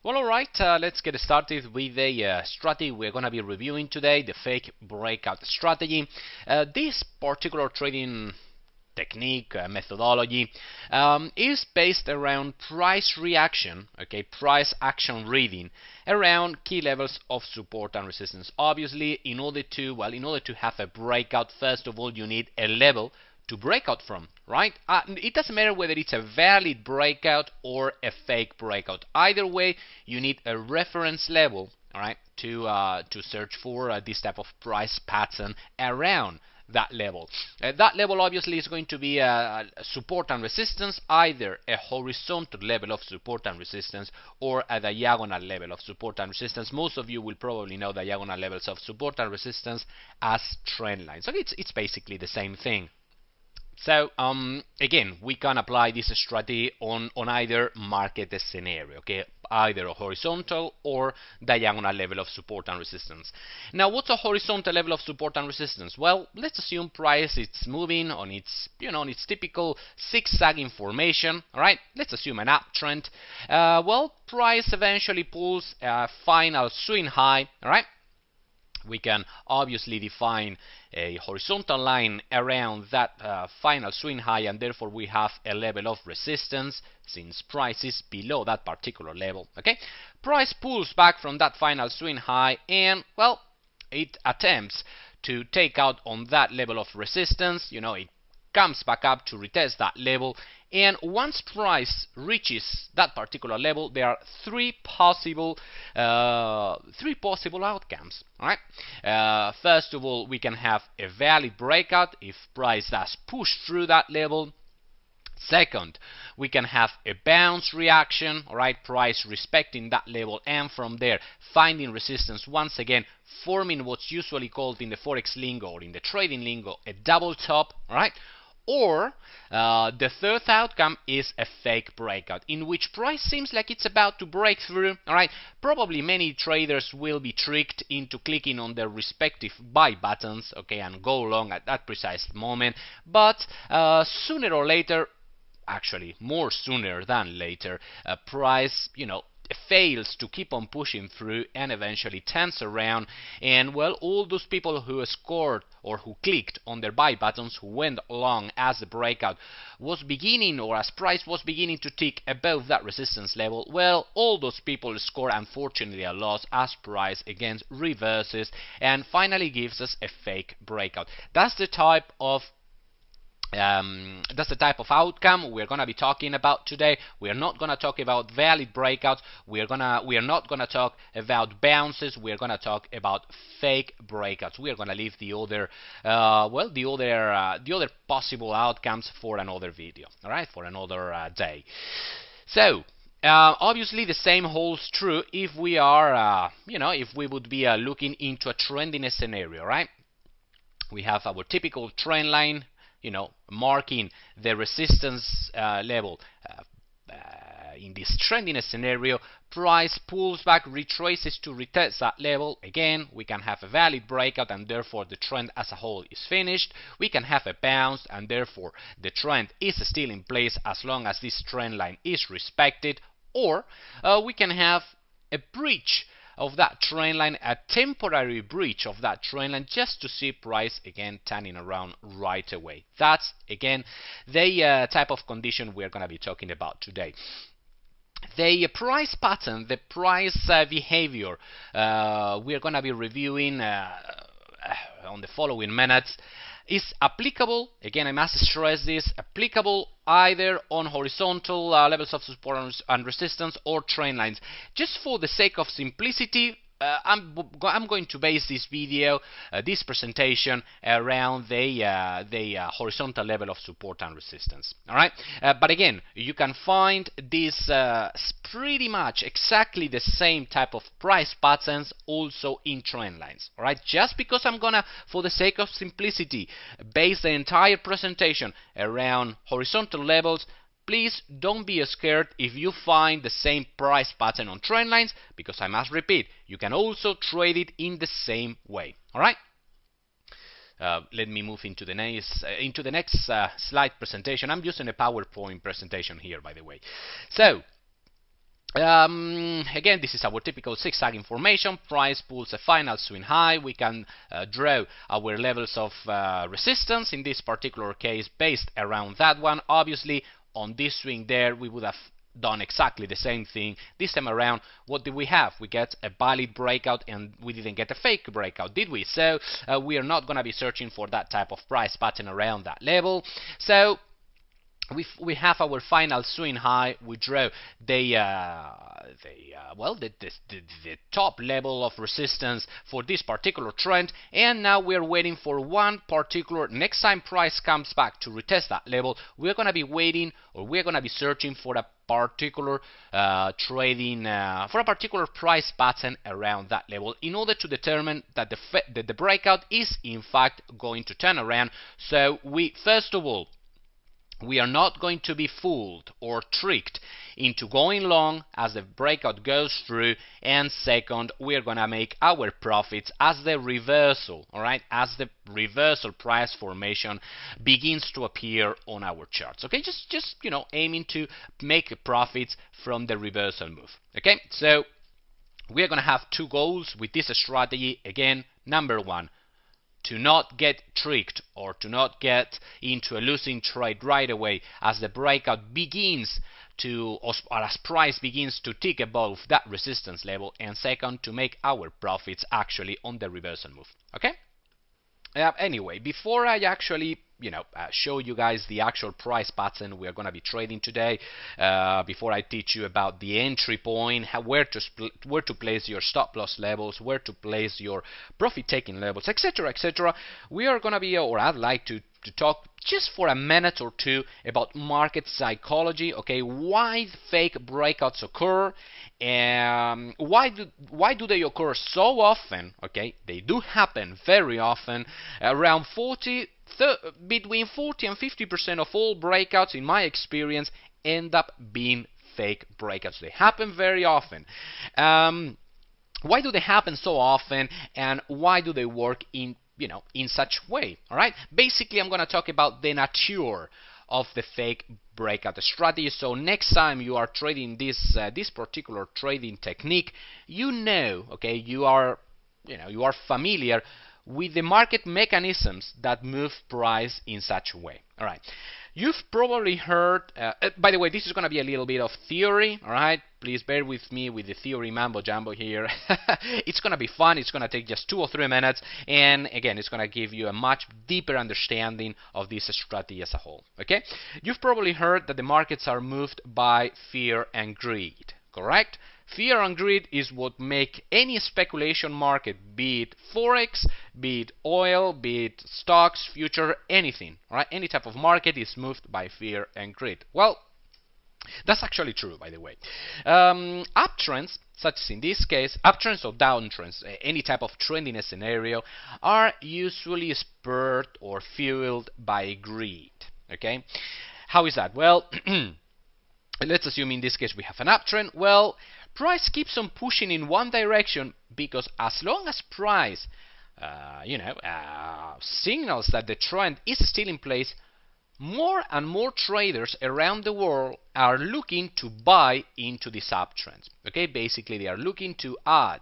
Well, alright, let's get started with the strategy we're going to be reviewing today, the fake breakout strategy. This particular trading technique, methodology, is based around price reaction, okay, price action reading around key levels of support and resistance. Obviously, in order to have a breakout, first of all, you need a level to break out from, right? It doesn't matter whether it's a valid breakout or a fake breakout. Either way, you need a reference level, all right, to search for this type of price pattern around that level. That level obviously is going to be support and resistance, either a horizontal level of support and resistance or a diagonal level of support and resistance. Most of you will probably know diagonal levels of support and resistance as trend lines. So it's basically the same thing. So again, we can apply this strategy on either market scenario, okay, either a horizontal or diagonal level of support and resistance. Now, what's a horizontal level of support and resistance? Well, let's assume price is moving on its, on its typical zigzagging formation. All right, let's assume an uptrend. Well, price eventually pulls a final swing high. All right. We can obviously define a horizontal line around that final swing high, and therefore we have a level of resistance since price is below that particular level. Okay, price pulls back from that final swing high, and well, it attempts to take out on that level of resistance. It comes back up to retest that level, and once price reaches that particular level, there are three possible outcomes. All right. First of all, we can have a valid breakout if price does push through that level. Second, we can have a bounce reaction, all right, price respecting that level, and from there finding resistance once again, forming what's usually called in the forex lingo or in the trading lingo a double top. All right. Or the third outcome is a fake breakout, in which price seems like it's about to break through. All right, probably many traders will be tricked into clicking on their respective buy buttons, okay, and go long at that precise moment. But sooner or later, actually more sooner than later, price, fails to keep on pushing through and eventually turns around, and well, all those people who scored or who clicked on their buy buttons, who went long as the breakout was beginning, or as price was beginning to tick above that resistance level, well, all those people score unfortunately a loss as price again reverses and finally gives us a fake breakout. That's the type of outcome we're going to be talking about today. We are not going to talk about valid breakouts. We are not going to talk about bounces. We are going to talk about fake breakouts. We are going to leave the other the other possible outcomes for another video. All right, for another day. So obviously, the same holds true if we are, if we would be looking into a trending scenario, right? We have our typical trend line, marking the resistance level. In this trending scenario, price pulls back, retraces to retest that level. Again, we can have a valid breakout, and therefore the trend as a whole is finished. We can have a bounce, and therefore the trend is still in place as long as this trend line is respected. Or we can have a breach of that trend line, a temporary breach of that trend line, just to see price again turning around right away. That's again the type of condition we're going to be talking about today. The price pattern, the price behavior we're going to be reviewing on the following minutes is applicable, again I must stress this, applicable either on horizontal levels of support and resistance or trend lines. Just for the sake of simplicity, I'm going to base this video, this presentation, around the horizontal level of support and resistance. All right, but again, you can find this pretty much exactly the same type of price patterns also in trend lines. All right, just because I'm gonna, for the sake of simplicity, base the entire presentation around horizontal levels, please don't be scared if you find the same price pattern on trend lines, because I must repeat, you can also trade it in the same way. All right. Let me move into the next slide presentation. I'm using a PowerPoint presentation here, by the way. So Again, this is our typical zigzagging formation. Price pulls a final swing high. We can draw our levels of resistance, in this particular case based around that one. Obviously, on this swing there, we would have done exactly the same thing. This time around, what did we have? We get a valid breakout, and we didn't get a fake breakout, did we? So we are not going to be searching for that type of price pattern around that level. So we have our final swing high. We draw the top level of resistance for this particular trend, and now we're waiting for one particular. Next time price comes back to retest that level, we're gonna be waiting, or we're gonna be searching for a particular for a particular price pattern around that level, in order to determine that the breakout is in fact going to turn around. So first of all, we are not going to be fooled or tricked into going long as the breakout goes through, and second, we're gonna make our profits as the reversal, alright, as the reversal price formation begins to appear on our charts. Okay, just aiming to make profits from the reversal move. Okay, so we're gonna have two goals with this strategy. Again, number one, to not get tricked or to not get into a losing trade right away as the breakout begins to, or as price begins to tick above that resistance level, and second, to make our profits actually on the reversal move. Okay? Anyway, before I actually show you guys the actual price pattern we are going to be trading today, before I teach you about the entry point, where to place your stop loss levels, where to place your profit taking levels, etc., etc., we are going to be, or I'd like to talk just for a minute or two about market psychology. Okay, why fake breakouts occur, and why do they occur so often? Okay, they do happen very often. Around between 40 and 50% of all breakouts, in my experience, end up being fake breakouts. They happen very often. Why do they happen so often, and why do they work in such way? All right. Basically, I'm going to talk about the nature of the fake breakout strategy. So next time you are trading this particular trading technique, okay, you are familiar with the market mechanisms that move price in such a way. All right. You've probably heard, by the way, this is going to be a little bit of theory, all right? Please bear with me with the theory mambo jumbo here. It's going to be fun. It's going to take just 2 or 3 minutes, and again, it's going to give you a much deeper understanding of this strategy as a whole, okay? You've probably heard that the markets are moved by fear and greed, correct? Fear and greed is what make any speculation market, be it forex, be it oil, be it stocks, future, anything, right? Any type of market is moved by fear and greed. Well, that's actually true, by the way. Uptrends, such as in this case, uptrends or downtrends, any type of trending scenario, are usually spurred or fueled by greed, okay? How is that? Well, let's assume in this case we have an uptrend. Well, price keeps on pushing in one direction, because as long as price signals that the trend is still in place, more and more traders around the world are looking to buy into this uptrend. Okay, basically they are looking to add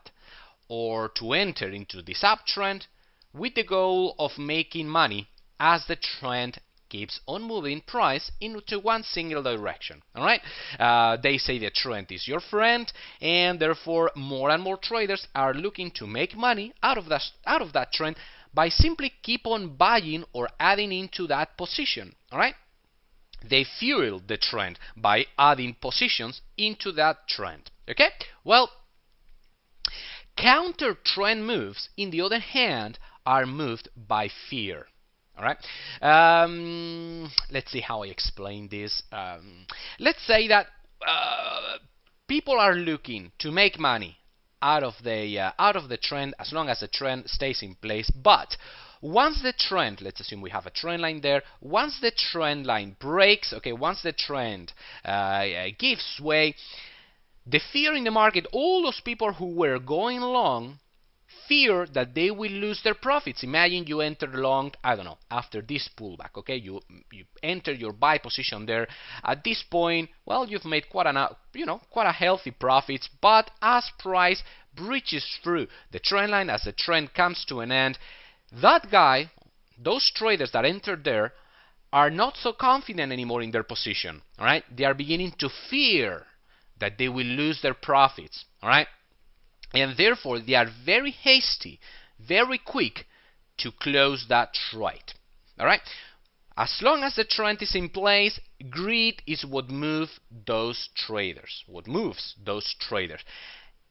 or to enter into this uptrend with the goal of making money as the trend keeps on moving price into one single direction. All right, they say the trend is your friend, and therefore more and more traders are looking to make money out of that trend by simply keep on buying or adding into that position. All right, they fuel the trend by adding positions into that trend. Okay, well, counter trend moves, in the other hand, are moved by fear. All right. Let's see how I explain this. Let's say that people are looking to make money out of the trend, as long as the trend stays in place. But once the trend, let's assume we have a trend line there. Once the trend line breaks, okay, once the trend gives way, the fear in the market, all those people who were going long fear that they will lose their profits. Imagine you enter long, I don't know, after this pullback, okay? You enter your buy position there. At this point, well, you've made quite a healthy profits, but as price breaches through the trend line, as the trend comes to an end, that guy, those traders that entered there, are not so confident anymore in their position, all right? They are beginning to fear that they will lose their profits, all right? And therefore, they are very hasty, very quick to close that trade, all right? As long as the trend is in place, greed is what moves those traders,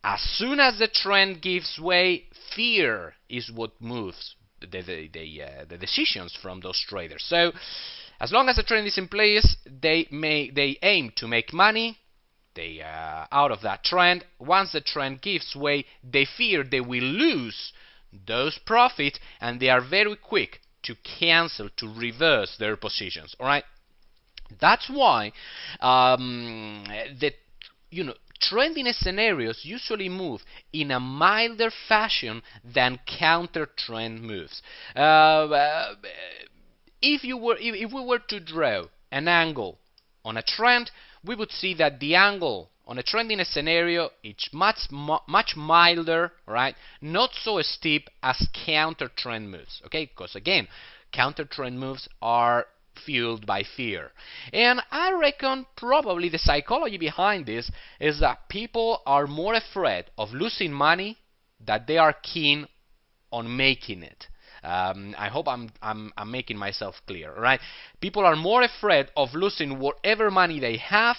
As soon as the trend gives way, fear is what moves the decisions from those traders. So, as long as the trend is in place, they aim to make money. They are out of that trend. Once the trend gives way, they fear they will lose those profits, and they are very quick to cancel, to reverse their positions. All right. That's why trending scenarios usually move in a milder fashion than counter trend moves. If we were to draw an angle on a trend, we would see that the angle on a trending scenario is much milder, right? Not so steep as counter trend moves, okay? Because again, counter trend moves are fueled by fear. And I reckon probably the psychology behind this is that people are more afraid of losing money than they are keen on making it. I hope I'm making myself clear, right? People are more afraid of losing whatever money they have,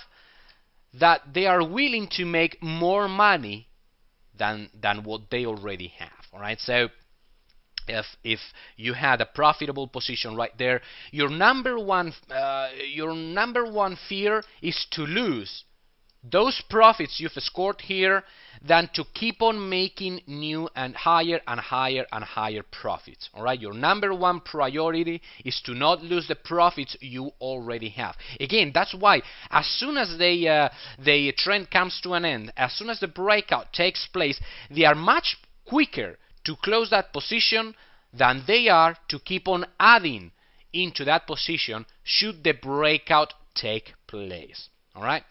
that they are willing to make more money than what they already have. All right, so if you had a profitable position right there, your number one fear is to lose those profits you've scored here than to keep on making new and higher profits. All right, your number one priority is to not lose the profits you already have. Again, that's why as soon as the trend comes to an end, as soon as the breakout takes place, they are much quicker to close that position than they are to keep on adding into that position should the breakout take place. All right.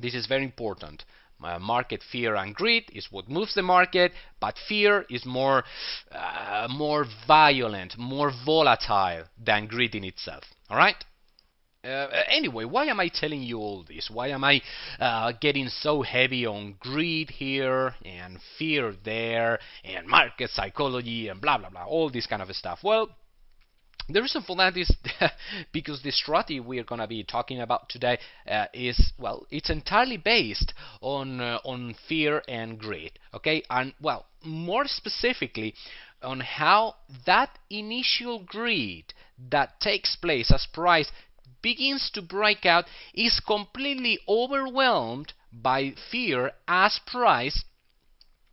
This is very important. Market fear and greed is what moves the market, but fear is more violent, more volatile than greed in itself. All right. Anyway, why am I telling you all this? Why am I getting so heavy on greed here and fear there and market psychology and blah blah blah, all this kind of stuff? Well, the reason for that is because the strategy we are going to be talking about today it's entirely based on fear and greed, okay? And well, more specifically on how that initial greed that takes place as price begins to break out is completely overwhelmed by fear as price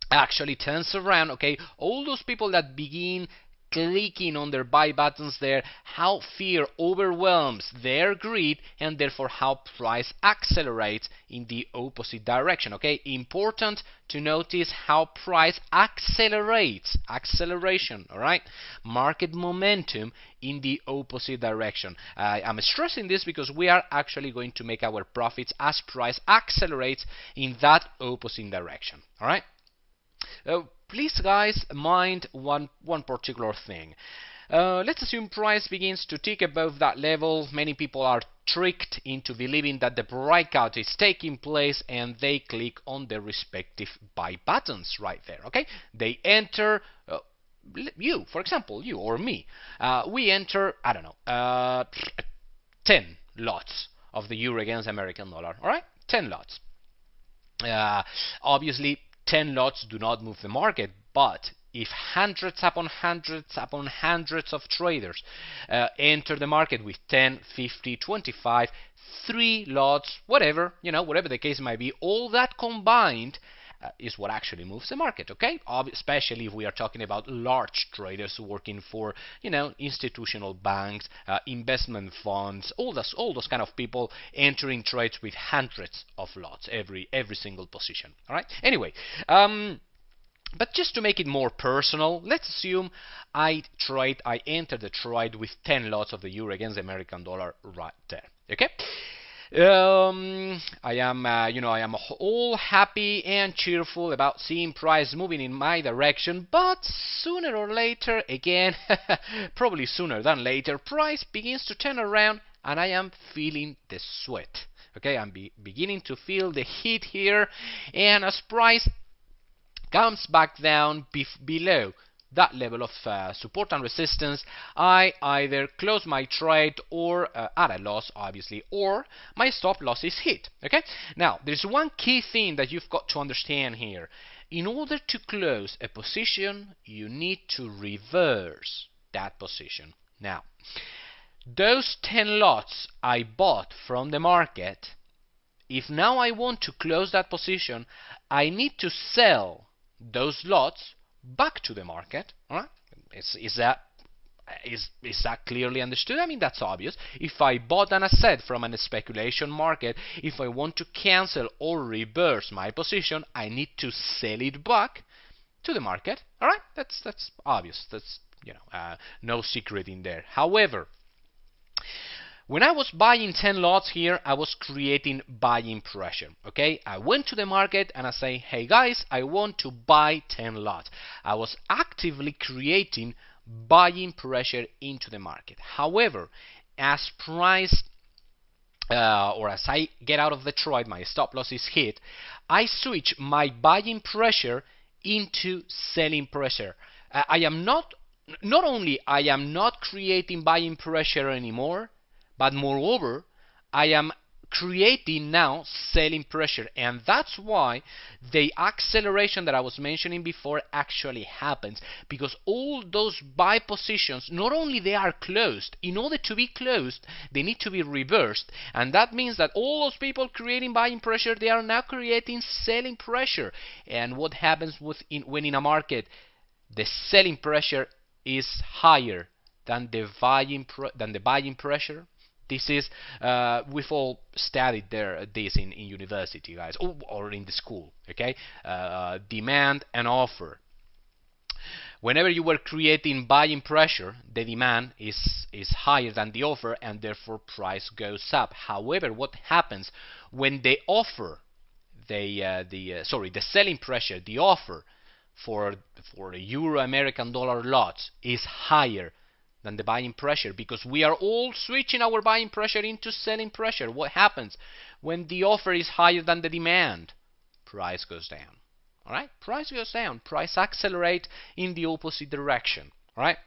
actually turns around, okay? All those people that begin clicking on their buy buttons there, how fear overwhelms their greed, and therefore how price accelerates in the opposite direction. Okay, important to notice how price accelerates, acceleration, all right, market momentum in the opposite direction. I'm stressing this because we are actually going to make our profits as price accelerates in that opposite direction. All right. Please, guys, mind one particular thing. Let's assume price begins to tick above that level. Many people are tricked into believing that the breakout is taking place, and they click on their respective buy buttons right there. Okay, they enter. You, for example, you or me, we enter, I don't know, 10 lots of the euro against American dollar. All right, 10 lots. Obviously, 10 lots do not move the market, but if hundreds upon hundreds of traders enter the market with 10, 50, 25, 3 lots, whatever, whatever the case might be, all that combined is what actually moves the market, okay? Especially if we are talking about large traders working for, institutional banks, investment funds, all those kind of people entering trades with hundreds of lots every single position. All right. Anyway, But just to make it more personal, let's assume I enter the trade with 10 lots of the euro against the American dollar right there. Okay. I am, I am all happy and cheerful about seeing price moving in my direction, but sooner or later, again, probably sooner than later, price begins to turn around, and I am feeling the sweat. Okay, I'm beginning to feel the heat here, and as price comes back down below that level of support and resistance, I either close my trade or at a loss, obviously, or my stop loss is hit. Okay. Now, there's one key thing that you've got to understand here. In order to close a position, you need to reverse that position. Now, those 10 lots I bought from the market, if now I want to close that position, I need to sell those lots back to the market. All right? Is that clearly understood? I mean, that's obvious. If I bought an asset from a speculation market, if I want to cancel or reverse my position, I need to sell it back to the market. All right? That's obvious. That's no secret in there. However, when I was buying 10 lots here, I was creating buying pressure. Okay, I went to the market and I say, hey guys, I want to buy 10 lots. I was actively creating buying pressure into the market. However, as price or as I get out of the trade, my stop loss is hit, I switch my buying pressure into selling pressure. I am not only I am not creating buying pressure anymore, but moreover, I am creating now selling pressure, and that's why the acceleration that I was mentioning before actually happens, because all those buy positions, not only they are closed, in order to be closed, they need to be reversed, and that means that all those people creating buying pressure, they are now creating selling pressure. And what happens when in a market the selling pressure is higher than the buying pressure? This is, we've all studied this in university, guys, or in the school, okay? Demand and offer. Whenever you were creating buying pressure, the demand is higher than the offer, and therefore price goes up. However, what happens when the offer, the selling pressure, the offer for the Euro American dollar lots is higher than the buying pressure, because we are all switching our buying pressure into selling pressure. What happens when the offer is higher than the demand? Price goes down. All right, price goes down. Price accelerates in the opposite direction. All right.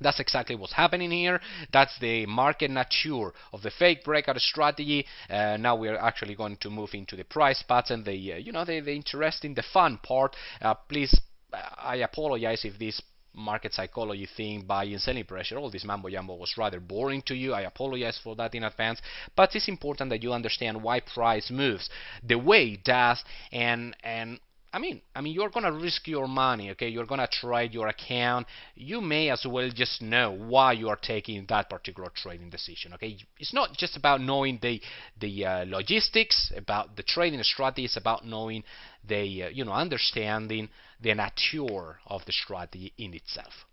That's exactly what's happening here. That's the market nature of the fake breakout strategy. Now we're actually going to move into the price pattern, the interesting, the fun part. Please, I apologize if this market psychology thing, buying, selling pressure, all this mambo jumbo was rather boring to you. I apologize for that in advance, but it's important that you understand why price moves the way it does, and I mean, you're gonna risk your money, okay? You're gonna trade your account. You may as well just know why you are taking that particular trading decision, okay? It's not just about knowing the logistics about the trading strategy. It's about knowing the understanding the nature of the strategy in itself.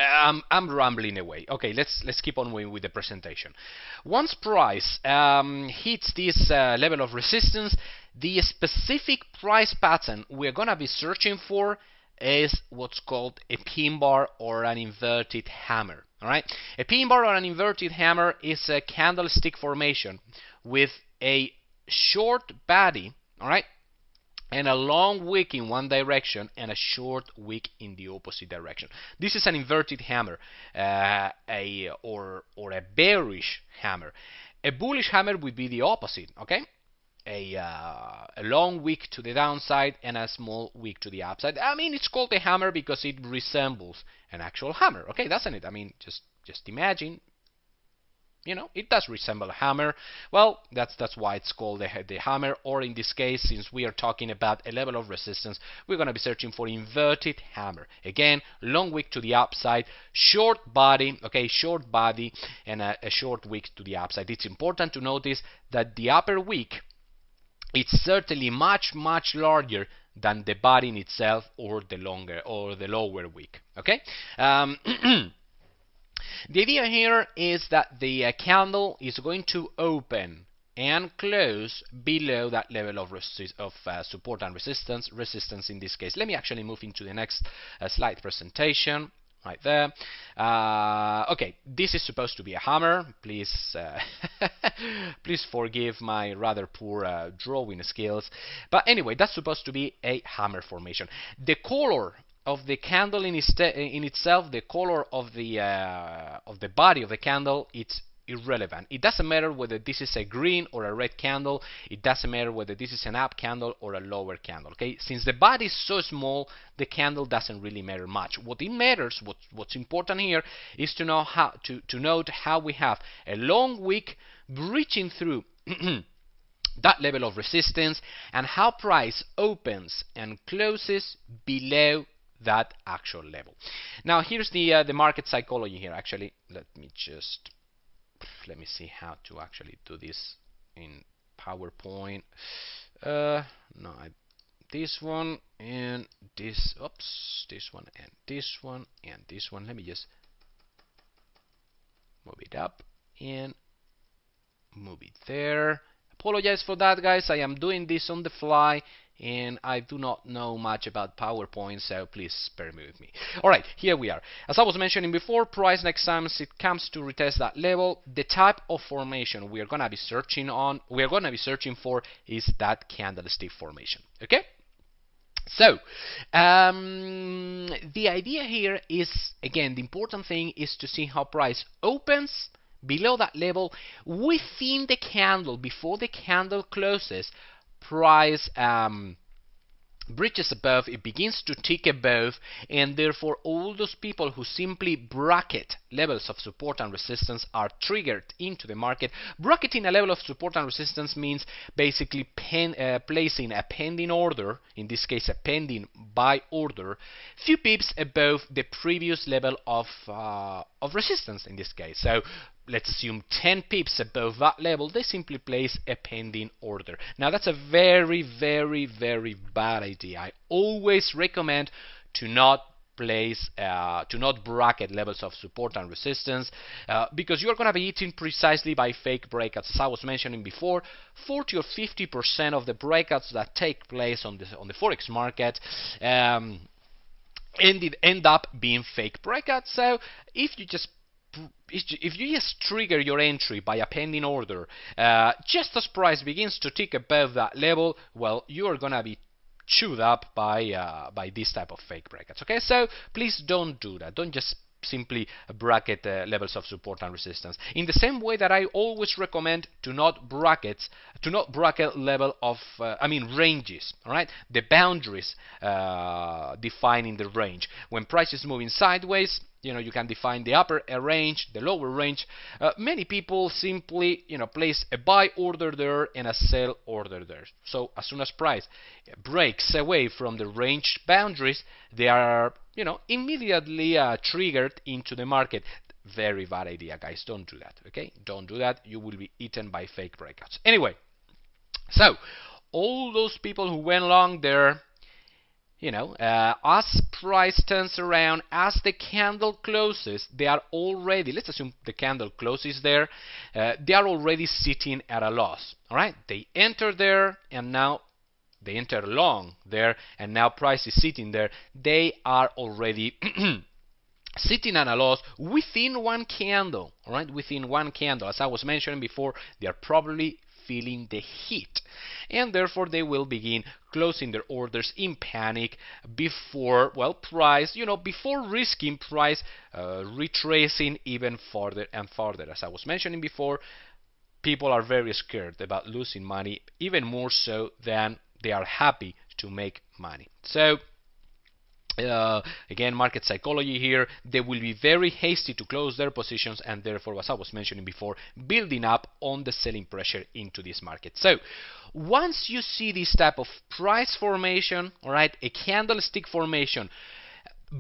I'm rambling away. Okay, let's keep on with the presentation. Once price hits this level of resistance, the specific price pattern we're gonna be searching for is what's called a pin bar or an inverted hammer. All right, a pin bar or an inverted hammer is a candlestick formation with a short body. All right, and a long wick in one direction and a short wick in the opposite direction. This is an inverted hammer, or a bearish hammer. A bullish hammer would be the opposite, okay? A long wick to the downside and a small wick to the upside. I mean, it's called a hammer because it resembles an actual hammer. Okay, doesn't it? I mean, just imagine. It does resemble a hammer. Well, that's why it's called the hammer, or in this case, since we are talking about a level of resistance, we're going to be searching for inverted hammer. Again, long wick to the upside, short body, okay, short body, and a short wick to the upside. It's important to notice that the upper wick it's certainly much larger than the body in itself or the lower wick. Okay. The idea here is that the candle is going to open and close below that level of support and resistance in this case. Let me actually move into the next slide presentation. Right there. Okay, this is supposed to be a hammer. Please, please forgive my rather poor drawing skills. But anyway, that's supposed to be a hammer formation. The color of the candle in itself, the color of the body of the candle, it's irrelevant. It doesn't matter whether this is a green or a red candle. It doesn't matter whether this is an up candle or a lower candle. Okay, since the body is so small, the candle doesn't really matter much. What it matters, what's important here, is to know how to note how we have a long wick breaching through that level of resistance, and how price opens and closes below that actual level. Now here's the market psychology here. Actually, let me see how to actually do this in PowerPoint. No, this one and this. Oops, this one and this one and this one. Let me just move it up and move it there. Apologize for that, guys. I am doing this on the fly, and I do not know much about PowerPoint, so please bear with me. Alright, here we are. As I was mentioning before, price next time it comes to retest that level, the type of formation we are gonna be searching for is that candlestick formation. Okay? So, the idea here is, again, the important thing is to see how price opens below that level within the candle. Before the candle closes, price breaches above, it begins to tick above, and therefore all those people who simply bracket levels of support and resistance are triggered into the market. Bracketing a level of support and resistance means basically placing a pending order, in this case a pending buy order, few pips above the previous level of resistance in this case. So let's assume 10 pips above that level, they simply place a pending order. Now that's a very bad idea. I always recommend to not bracket levels of support and resistance, because you're going to be eaten precisely by fake breakouts. As I was mentioning before, 40 or 50% of the breakouts that take place on the forex market end up being fake breakouts. So if you just trigger your entry by a pending order, just as price begins to tick above that level, well, you're gonna be chewed up by this type of fake brackets. Okay, so please don't do that. Don't just simply bracket levels of support and resistance. In the same way that I always recommend to not bracket level of ranges. All right, the boundaries defining the range. When price is moving sideways, you can define the upper range, the lower range. Many people simply, place a buy order there and a sell order there. So as soon as price breaks away from the range boundaries, they are, immediately triggered into the market. Very bad idea, guys. Don't do that. Okay, don't do that. You will be eaten by fake breakouts. Anyway, so all those people who went long there, as price turns around, as the candle closes, they are already, let's assume the candle closes there, they are already sitting at a loss. All right, they enter there, and now they enter long there, and now price is sitting there. They are already sitting at a loss within one candle. All right, within one candle. As I was mentioning before, they are probably feeling the heat, and therefore they will begin closing their orders in panic before, price, before risking price retracing even further and further. As I was mentioning before, people are very scared about losing money, even more so than they are happy to make money. So again, market psychology here, they will be very hasty to close their positions, and therefore, as I was mentioning before, building up on the selling pressure into this market. So once you see this type of price formation, all right, a candlestick formation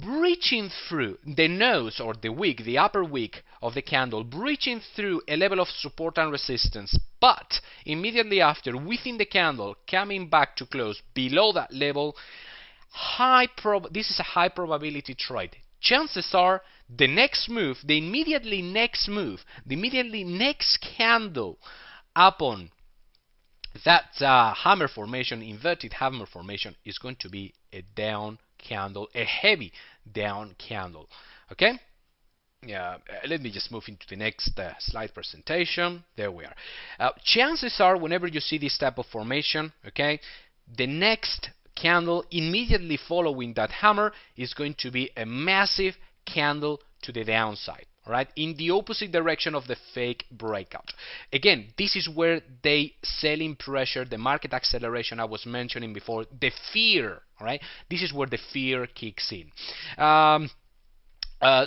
breaching through the nose or the wick, the upper wick of the candle, breaching through a level of support and resistance, but immediately after, within the candle, coming back to close below that level, this is a high probability trade. Chances are the next move, the immediately next candle upon that hammer formation, inverted hammer formation, is going to be a down candle, a heavy down candle. Okay? Let me just move into the next slide presentation. There we are. Chances are, whenever you see this type of formation, okay, the next candle immediately following that hammer is going to be a massive candle to the downside, all right, in the opposite direction of the fake breakout. Again, this is where they selling pressure, the market acceleration I was mentioning before, the fear, all right, this is where the fear kicks in.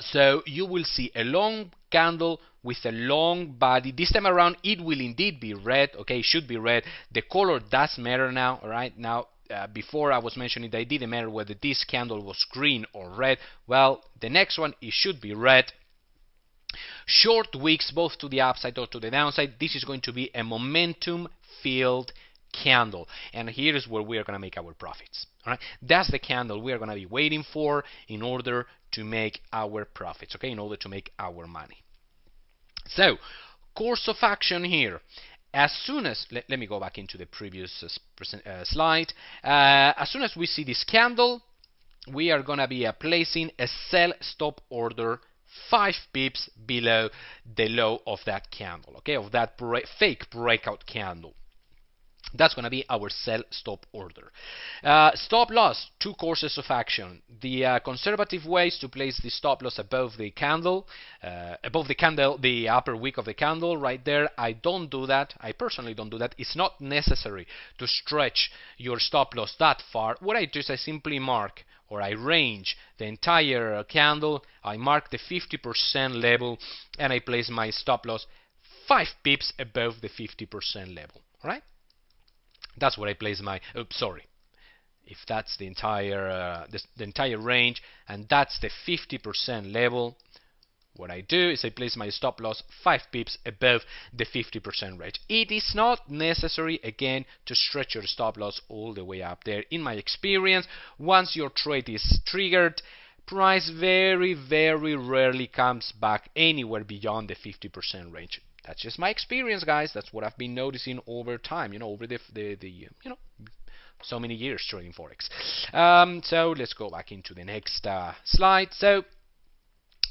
So you will see a long candle with a long body. This time around it will indeed be red, okay, it should be red. The color does matter now, all right. Now before I was mentioning that it didn't matter whether this candle was green or red. Well, the next one, it should be red. Short wicks both to the upside or to the downside. This is going to be a momentum filled candle, and here is where we are going to make our profits. All right, that's the candle we are going to be waiting for in order to make our profits, okay, in order to make our money. So, course of action here. As soon as, let me go back into the previous slide. As soon as we see this candle, we are going to be placing a sell stop order 5 pips below the low of that candle, okay, of that fake breakout candle. That's going to be our sell stop order. Stop loss, 2 courses of action. The conservative way is to place the stop loss above the candle, the upper wick of the candle right there. I don't do that. I personally don't do that. It's not necessary to stretch your stop loss that far. What I do is I simply mark, or I range the entire candle. I mark the 50% level, and I place my stop loss 5 pips above the 50% level. All right? That's where I place my, if that's the entire range, and that's the 50% level, what I do is I place my stop loss 5 pips above the 50% range. It is not necessary, again, to stretch your stop loss all the way up there. In my experience, once your trade is triggered, price very, very rarely comes back anywhere beyond the 50% range. That's just my experience, guys. That's what I've been noticing over time, over the so many years trading forex. So let's go back into the next slide. So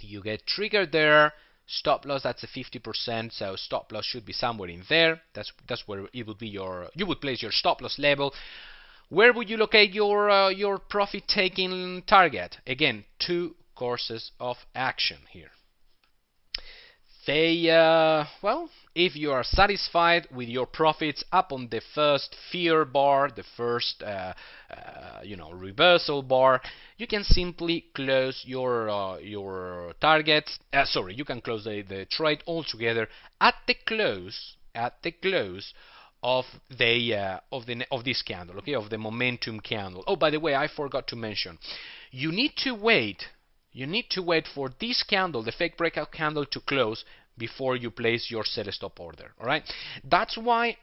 you get triggered there. Stop loss, that's a 50%. So stop loss should be somewhere in there. That's where it would be you would place your stop loss level. Where would you locate your profit taking target? Again, 2 courses of action here. Well, if you are satisfied with your profits up on the first fear bar, the first reversal bar, you can simply close your targets. You can close the trade altogether at the close of this candle, okay, of the momentum candle. Oh, by the way, I forgot to mention, you need to wait for this candle, the fake breakout candle, to close before you place your sell stop order. All right, that's why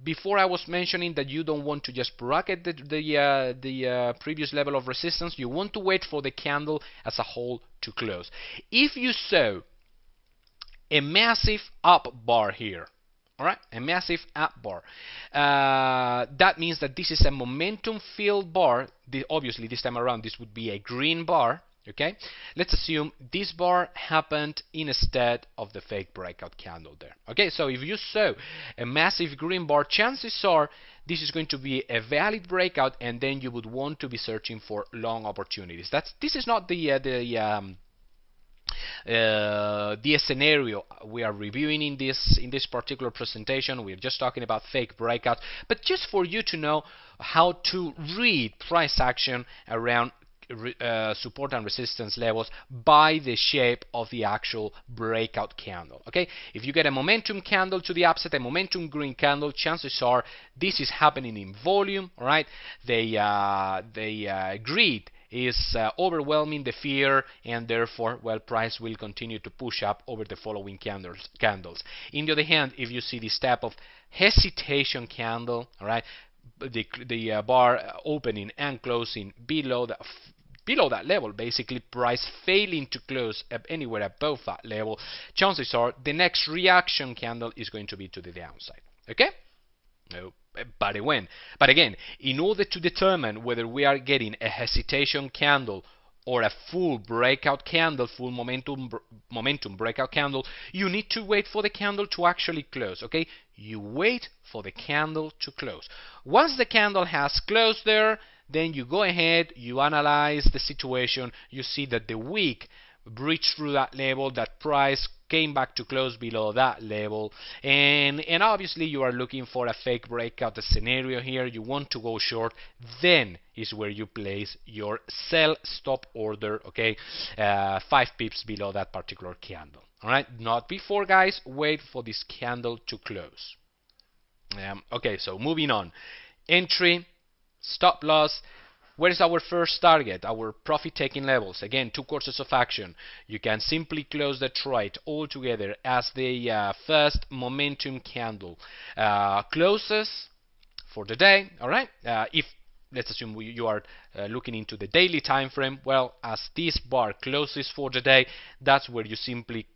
before I was mentioning that you don't want to just bracket the previous level of resistance. You want to wait for the candle as a whole to close. If you saw a massive up bar here, all right, a massive up bar, that means that this is a momentum filled bar. Obviously, this time around, this would be a green bar. Okay, let's assume this bar happened instead of the fake breakout candle there. Okay, so if you saw a massive green bar, chances are this is going to be a valid breakout, and then you would want to be searching for long opportunities. This is not the scenario we are reviewing in this particular presentation. We're just talking about fake breakouts, but just for you to know how to read price action around support and resistance levels by the shape of the actual breakout candle. Okay, if you get a momentum candle to the upside, a momentum green candle, chances are this is happening in volume. All right, they agreed is overwhelming the fear, and therefore, well, price will continue to push up over the following candles. In the other hand, if you see this type of hesitation candle, all right, the bar opening and closing below that level, basically price failing to close anywhere above that level, chances are the next reaction candle is going to be to the downside. Okay? No, but again, in order to determine whether we are getting a hesitation candle or a full breakout candle, full momentum breakout candle, you need to wait for the candle to actually close. Okay? You wait for the candle to close. Once the candle has closed there, then you go ahead, you analyze the situation, you see that the wick breached through that level, that price came back to close below that level, and obviously you are looking for a fake breakout scenario here, you want to go short, then is where you place your sell stop order, okay, 5 pips below that particular candle. Alright, not before, guys, wait for this candle to close. Okay, so moving on. Entry, stop loss. Where is our first target? Our profit-taking levels. Again, 2 courses of action. You can simply close the trade altogether as the first momentum candle closes for the day. All right. If let's assume you are looking into the daily time frame, well, as this bar closes for the day, that's where you simply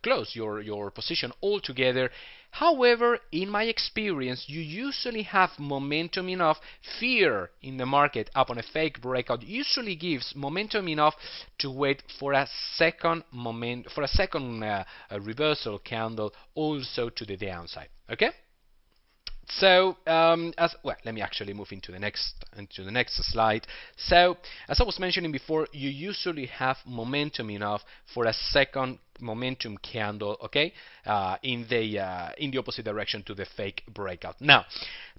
close your position altogether. However, in my experience, you usually have momentum enough, fear in the market upon a fake breakout usually gives momentum enough to wait for a second reversal candle also to the downside. Okay? So, let me actually move into the next slide. So, as I was mentioning before, you usually have momentum enough for a second momentum candle, okay, in the opposite direction to the fake breakout. Now,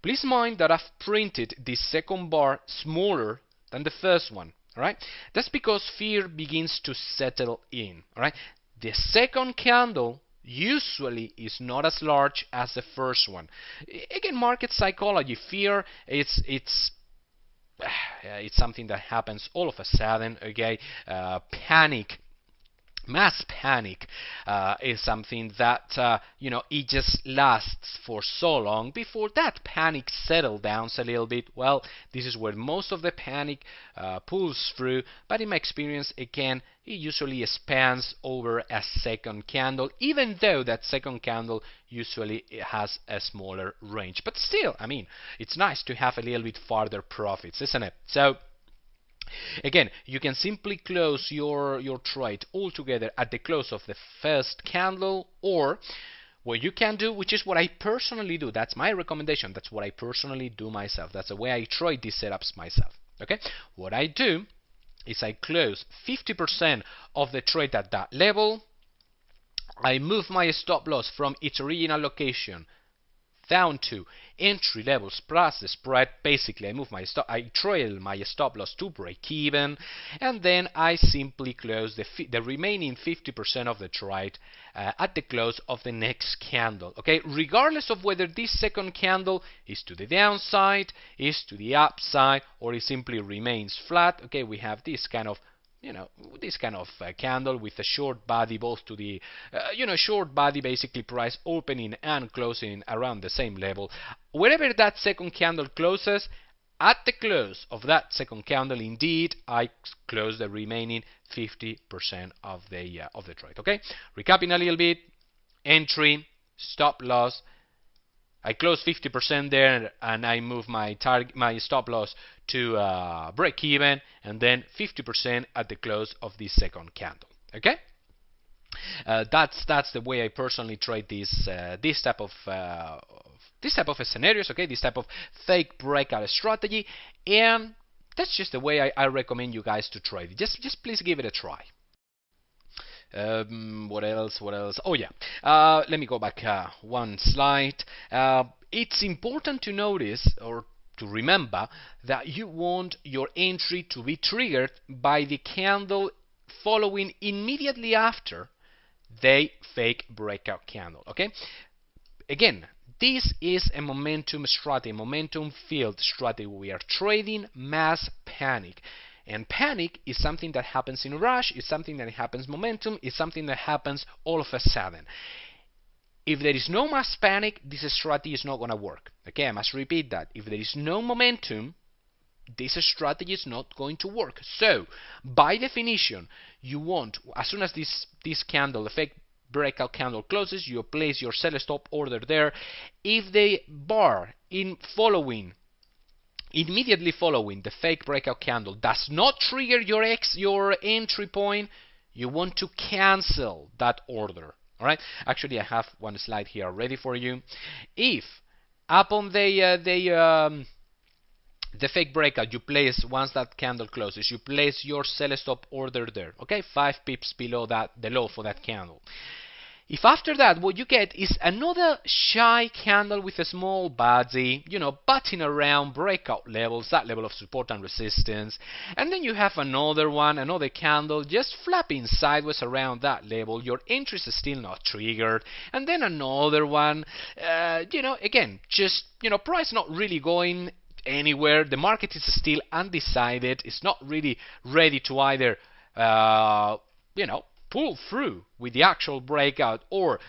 please mind that I've printed the second bar smaller than the first one. All right, that's because fear begins to settle in. All right, the second candle usually is not as large as the first one. Again, market psychology, fear, it's something that happens all of a sudden. Okay, panic. Mass panic is something that it just lasts for so long before that panic settles down a little bit. Well, this is where most of the panic pulls through, but in my experience, again, it usually spans over a second candle, even though that second candle usually has a smaller range. But still, I mean, it's nice to have a little bit farther profits, isn't it? So again, you can simply close your trade altogether at the close of the first candle, or what you can do, which is what I personally do, that's my recommendation, that's what I personally do myself, that's the way I trade these setups myself. Okay, what I do is I close 50% of the trade at that level, I move my stop loss from its original location down to entry levels plus the spread. Basically, I trail my stop loss to break even, and then I simply close the remaining 50% of the trade at the close of the next candle. Okay, regardless of whether this second candle is to the downside, is to the upside, or it simply remains flat. Okay, we have this kind of candle with a short body, both to the short body, basically price opening and closing around the same level. Wherever that second candle closes, at the close of that second candle, indeed, I close the remaining 50% of the trade. Okay, recapping a little bit: entry, stop loss. I close 50% there, and I move my stop loss to break even, and then 50% at the close of this second candle. Okay, that's the way I personally trade this type of scenarios. Okay, this type of fake breakout strategy, and that's just the way I recommend you guys to trade. Just please give it a try. What else? Oh yeah, let me go back one slide. It's important to notice or to remember that you want your entry to be triggered by the candle following immediately after the fake breakout candle. Okay, again, this is a momentum strategy, momentum field strategy. We are trading mass panic. And panic is something that happens in a rush, it's something that happens momentum, it's something that happens all of a sudden. If there is no mass panic, this strategy is not going to work. Okay, I must repeat that. If there is no momentum, this strategy is not going to work. So, by definition, you want, as soon as this candle, the fake breakout candle closes, you place your sell stop order there. If the bar immediately following the fake breakout candle does not trigger your entry point, you want to cancel that order. All right. Actually, I have one slide here ready for you. If upon the fake breakout, you place, once that candle closes, you place your sell stop order there. Okay, 5 pips below that, the low for that candle. If after that what you get is another shy candle with a small body, batting around breakout levels, that level of support and resistance, and then you have another candle just flapping sideways around that level, your entry is still not triggered, and then another one, again, just, price not really going anywhere, the market is still undecided, it's not really ready to either, pull through with the actual breakout or,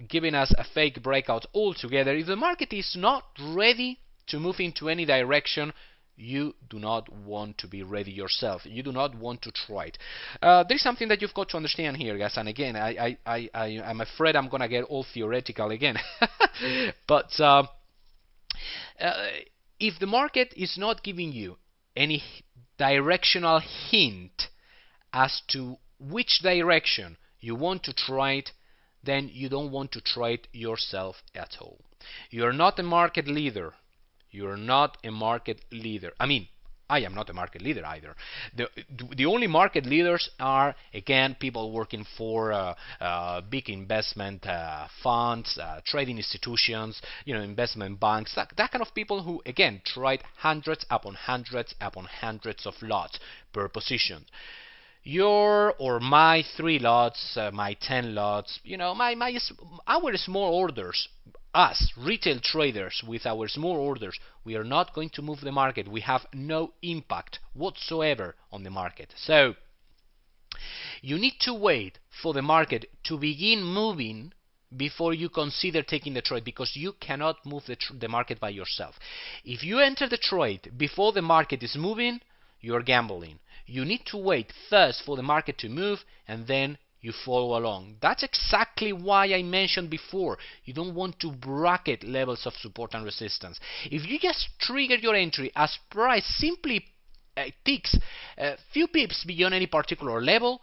giving us a fake breakout altogether. If the market is not ready to move into any direction, you do not want to be ready yourself. You do not want to try it. There's something that you've got to understand here, guys. And again, I'm afraid I'm gonna get all theoretical again. But if the market is not giving you any directional hint as to which direction you want to trade, then you don't want to trade yourself at all. You're not a market leader. You're not a market leader. I mean, I am not a market leader either. The only market leaders are, again, people working for big investment funds, trading institutions, investment banks, that kind of people who, again, trade hundreds upon hundreds upon hundreds of lots per position. Your or my 3 lots, my 10 lots, our small orders, us retail traders with our small orders, we are not going to move the market. We have no impact whatsoever on the market. So you need to wait for the market to begin moving before you consider taking the trade, because you cannot move the market by yourself. If you enter the trade before the market is moving, you're gambling. You need to wait first for the market to move, and then you follow along. That's exactly why I mentioned before, you don't want to bracket levels of support and resistance. If you just trigger your entry as price simply ticks a few pips beyond any particular level,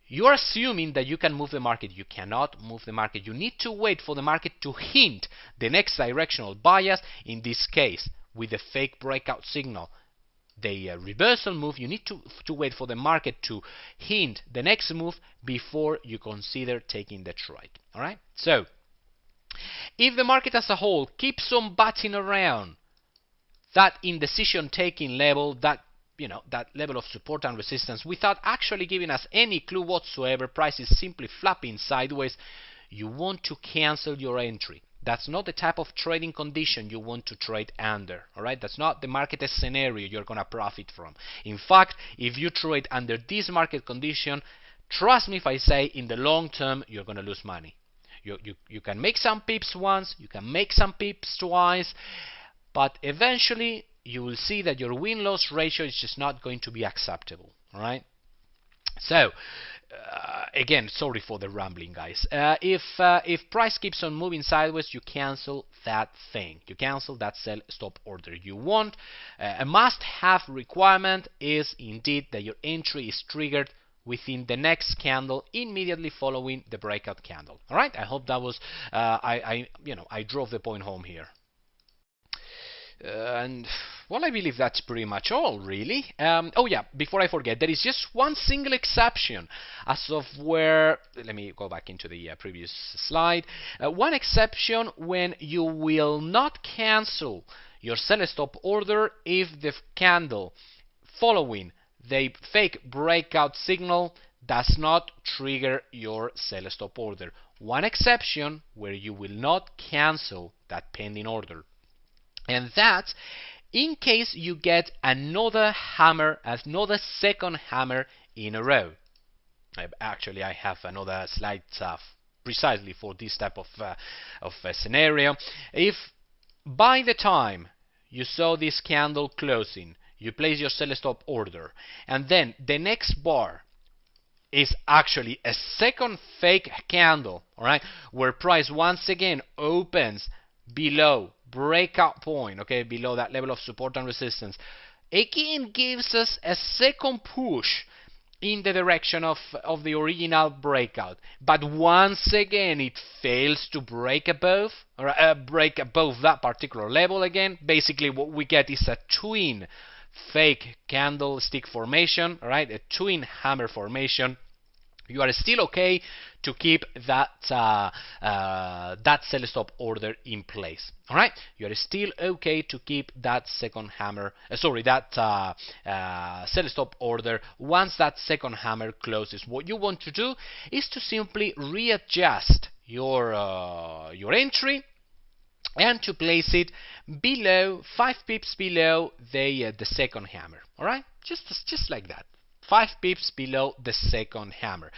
you are assuming that you can move the market. You cannot move the market. You need to wait for the market to hint the next directional bias, in this case with the fake breakout signal. The reversal move, you need to wait for the market to hint the next move before you consider taking the trade. All right. So, if the market as a whole keeps on batting around that indecision-taking level, that level of support and resistance, without actually giving us any clue whatsoever, price is simply flapping sideways, you want to cancel your entry. That's not the type of trading condition you want to trade under. All right, that's not the market scenario you're gonna profit from. In fact, if you trade under this market condition, trust me if I say, in the long term you're gonna lose money. You can make some pips once, you can make some pips twice, but eventually you will see that your win-loss ratio is just not going to be acceptable. All right. So, again, sorry for the rambling, guys. If price keeps on moving sideways, you cancel that thing. You cancel that sell stop order. You want a must-have requirement is indeed that your entry is triggered within the next candle immediately following the breakout candle. All right. I hope that was I drove the point home here. And well, I believe that's pretty much all, really. Oh yeah, before I forget, there is just one single exception as of where, let me go back into the previous slide. One exception when you will not cancel your sell stop order if the candle following the fake breakout signal does not trigger your sell stop order. One exception where you will not cancel that pending order. And that's in case you get another hammer, another second hammer in a row. Actually, I have another slide precisely for this type of scenario. If by the time you saw this candle closing, you place your sell stop order, and then the next bar is actually a second fake candle, all right, where price once again opens below breakout point, okay, below that level of support and resistance, again gives us a second push in the direction of the original breakout, but once again it fails to break above that particular level again. Basically what we get is a twin fake candlestick formation, all right, a twin hammer formation. You are still okay to keep that that sell stop order in place. All right, you are still okay to keep that second hammer. That sell stop order once that second hammer closes. What you want to do is to simply readjust your entry and to place it below 5 pips below the second hammer. All right, just like that. 5 pips below the second hammer.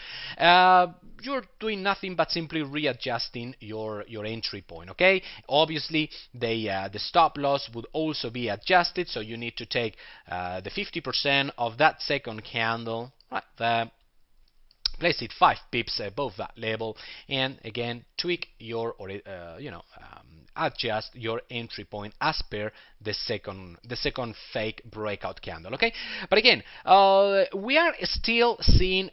You're doing nothing but simply readjusting your entry point, okay? Obviously, the stop loss would also be adjusted, so you need to take the 50% of that second candle, right there, place it 5 pips above that level, and again tweak your adjust your entry point as per the second fake breakout candle, okay? But again, we are still seeing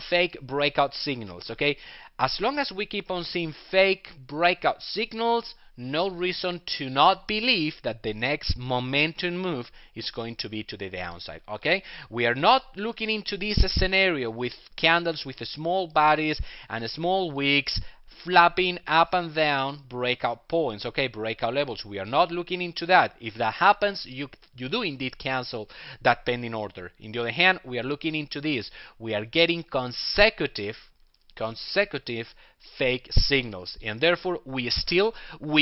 fake breakout signals, okay? As long as we keep on seeing fake breakout signals, no reason to not believe that the next momentum move is going to be to the downside, okay? We are not looking into this scenario with candles with small bodies and small wicks flapping up and down breakout points, okay, breakout levels. We are not looking into that. If that happens, you do indeed cancel that pending order. On the other hand, we are looking into this. We are getting consecutive fake signals, and therefore we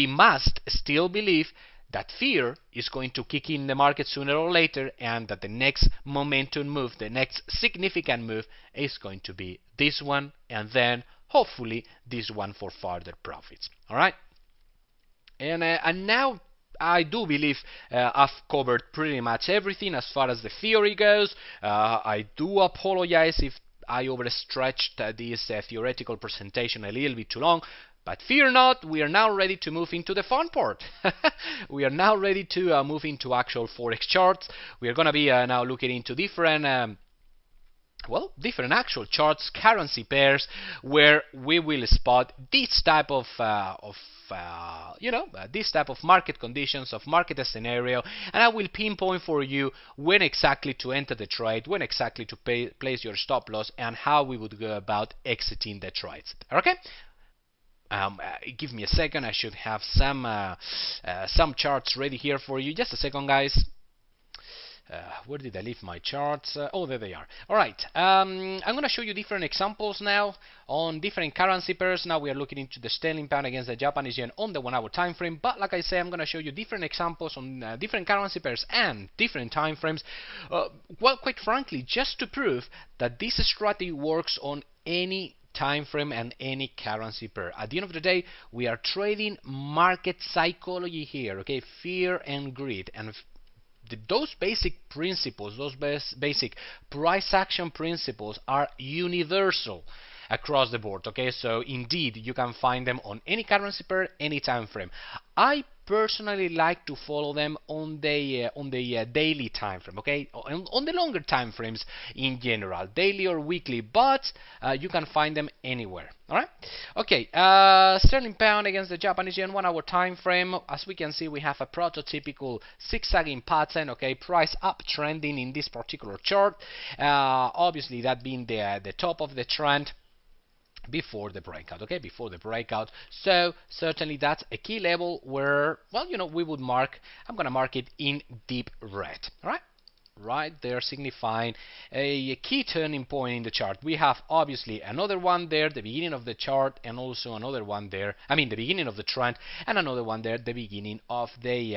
must still believe that fear is going to kick in the market sooner or later, and that the next momentum move, the next significant move, is going to be this one, and then hopefully this one for further profits. All right, and now I do believe I've covered pretty much everything as far as the theory goes. I do apologize if I overstretched this theoretical presentation a little bit too long, but fear not, we are now ready to move into the fun part. We are now ready to move into actual forex charts. We are going to be now looking into different actual charts, currency pairs, where we will spot this type of this type of market conditions, of market scenario, and I will pinpoint for you when exactly to enter the trade, when exactly to place your stop loss, and how we would go about exiting the trades. Okay? Give me a second. I should have some charts ready here for you. Just a second, guys. Where did I leave my charts? Oh, there they are. All right. I'm going to show you different examples now on different currency pairs. Now we are looking into the sterling pound against the Japanese yen on the 1 hour time frame. But like I say, I'm going to show you different examples on different currency pairs and different time frames. Well, quite frankly, just to prove that this strategy works on any time frame and any currency pair. At the end of the day, we are trading market psychology here, okay? Fear and greed, and those basic principles, those basic price action principles are universal across the board, okay? So indeed, you can find them on any currency pair, any time frame. I personally like to follow them on the daily time frame, okay? On the longer time frames in general, daily or weekly, but you can find them anywhere. All right, okay. Sterling pound against the Japanese yen 1 hour time frame. As we can see, we have a prototypical zigzagging pattern, okay? Price uptrending in this particular chart. Obviously, that being the top of the trend before the breakout, okay, before the breakout. So certainly that's a key level where, well, we would mark, I'm going to mark it in deep red. All right, right there, signifying a key turning point in the chart. We have obviously another one there, the beginning of the chart, and also another one there, I mean the beginning of the trend, and another one there, the beginning of the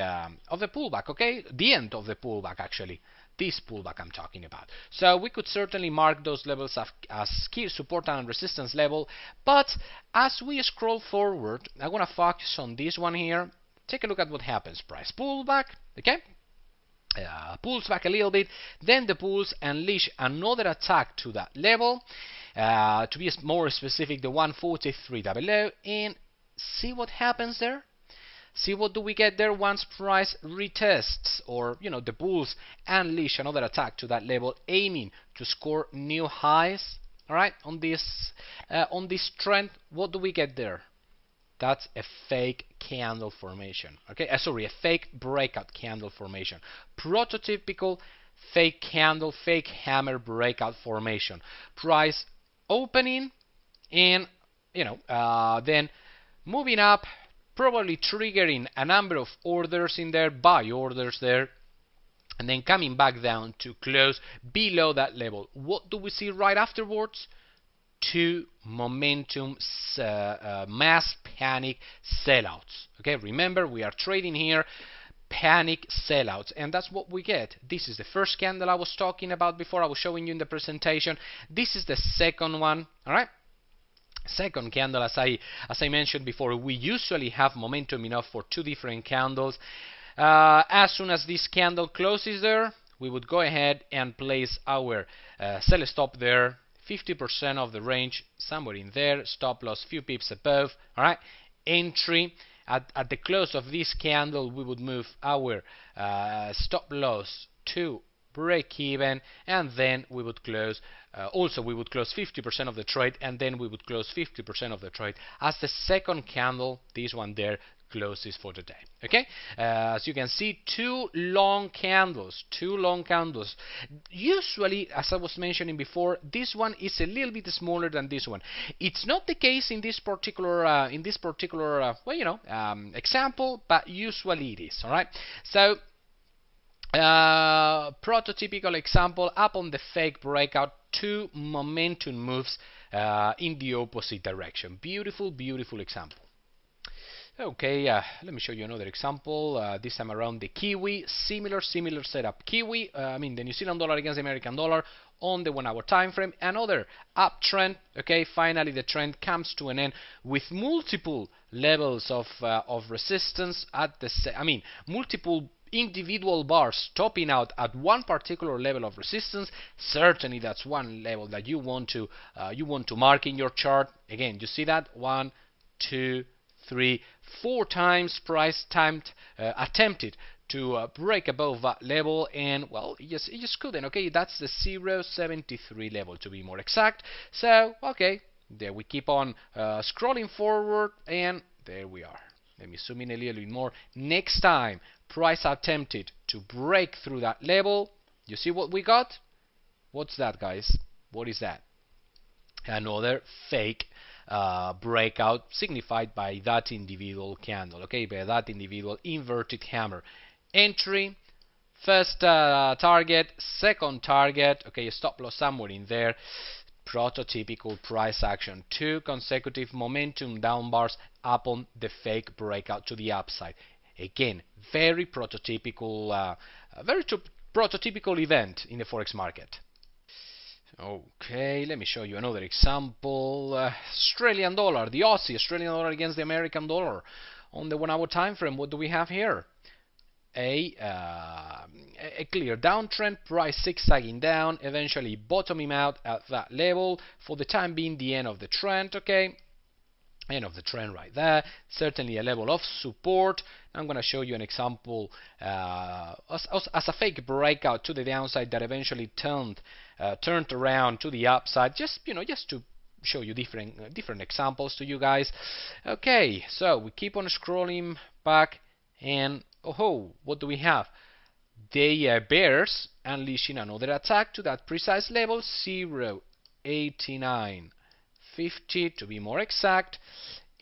pullback, okay? The end of the pullback, actually. This pullback I'm talking about. So we could certainly mark those levels as key support and resistance level, but as we scroll forward, I want to focus on this one here. Take a look at what happens. Price pullback, okay? Pulls back a little bit, then the pulls unleash another attack to that level, to be more specific, the 143.00, and see what happens there. See what do we get there once price retests, or the bulls unleash another attack to that level, aiming to score new highs. All right, on this trend, what do we get there? That's a fake candle formation. Okay, sorry, a fake breakout candle formation. Prototypical fake candle, fake hammer breakout formation. Price opening and then moving up, probably triggering a number of orders in there, buy orders there, and then coming back down to close below that level. What do we see right afterwards? Two momentum mass panic sellouts. Okay, remember we are trading here panic sellouts, and that's what we get. This is the first candle I was talking about before, I was showing you in the presentation. This is the second one. All right, second candle, as I mentioned before, we usually have momentum enough for two different candles. As soon as this candle closes there, we would go ahead and place our sell stop there, 50% of the range, somewhere in there, stop loss few pips above. All right, entry at the close of this candle, we would move our stop loss to break even, and then we would close also we would close 50% of the trade, and then we would close 50% of the trade as the second candle, this one there, closes for the day. Okay, as you can see, two long candles. Usually, as I was mentioning before, this one is a little bit smaller than this one. It's not the case in this particular example, but usually it is. All right, so prototypical example, up on the fake breakout, two momentum moves in the opposite direction. Beautiful example. Okay, let me show you another example, this time around the Kiwi. Similar setup. Kiwi, the New Zealand dollar against the American dollar on the 1 hour time frame. Another uptrend. Okay, finally the trend comes to an end with multiple levels of resistance at the multiple individual bars topping out at one particular level of resistance. Certainly that's one level that you want to mark in your chart. Again, you see that 1, 2, 3, 4 times price attempted to break above that level, and well, it just couldn't. Okay, that's the 0.73 level to be more exact. So okay, there we keep on scrolling forward, and there we are. Let me zoom in a little bit more. Next time price attempted to break through that level, you see what we got? What's that, guys? What is that? Another fake breakout, signified by that individual candle, okay, by that individual inverted hammer. Entry, first target, second target, okay, stop loss somewhere in there. Prototypical price action, 2 consecutive momentum down bars upon the fake breakout to the upside. Again, very prototypical event in the forex market. Okay, let me show you another example. Australian dollar, the Aussie Australian dollar against the American dollar on the 1 hour time frame. What do we have here? A clear downtrend, price zigzagging down, eventually bottoming out at that level. For the time being, the end of the trend. Okay, end of the trend right there. Certainly a level of support. I'm going to show you an example as a fake breakout to the downside that eventually turned around to the upside. Just to show you different examples to you guys. Okay, so we keep on scrolling back, and oh, what do we have? The bears unleashing another attack to that precise level, 0.8950 to be more exact.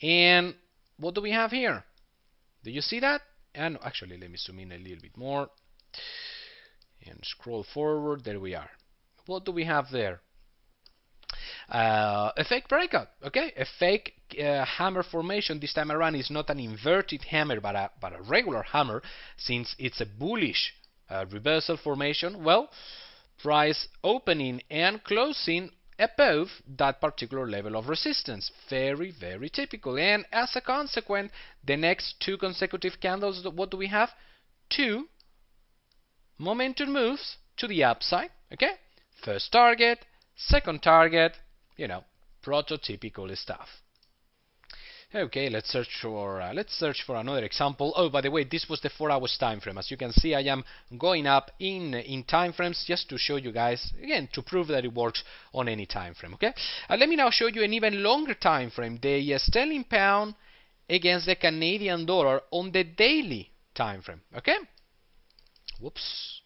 And what do we have here? Do you see that? And actually, let me zoom in a little bit more. and scroll forward. There we are. What do we have there? A fake breakout, okay? A fake hammer formation. This time around is not an inverted hammer, but a regular hammer, since it's a bullish reversal formation. Well, price opening and closing above that particular level of resistance. Very, very typical. And as a consequence, the next two consecutive candles, what do we have? Two momentum moves to the upside, okay? First target, second target, you know, prototypical stuff. Okay, let's search for another example. Oh, by the way, this was the 4 hours time frame. As you can see, I am going up in time frames just to show you guys, again, to prove that it works on any time frame. Okay, let me now show you an even longer time frame, the sterling pound against the Canadian dollar on the daily time frame. Okay, whoops,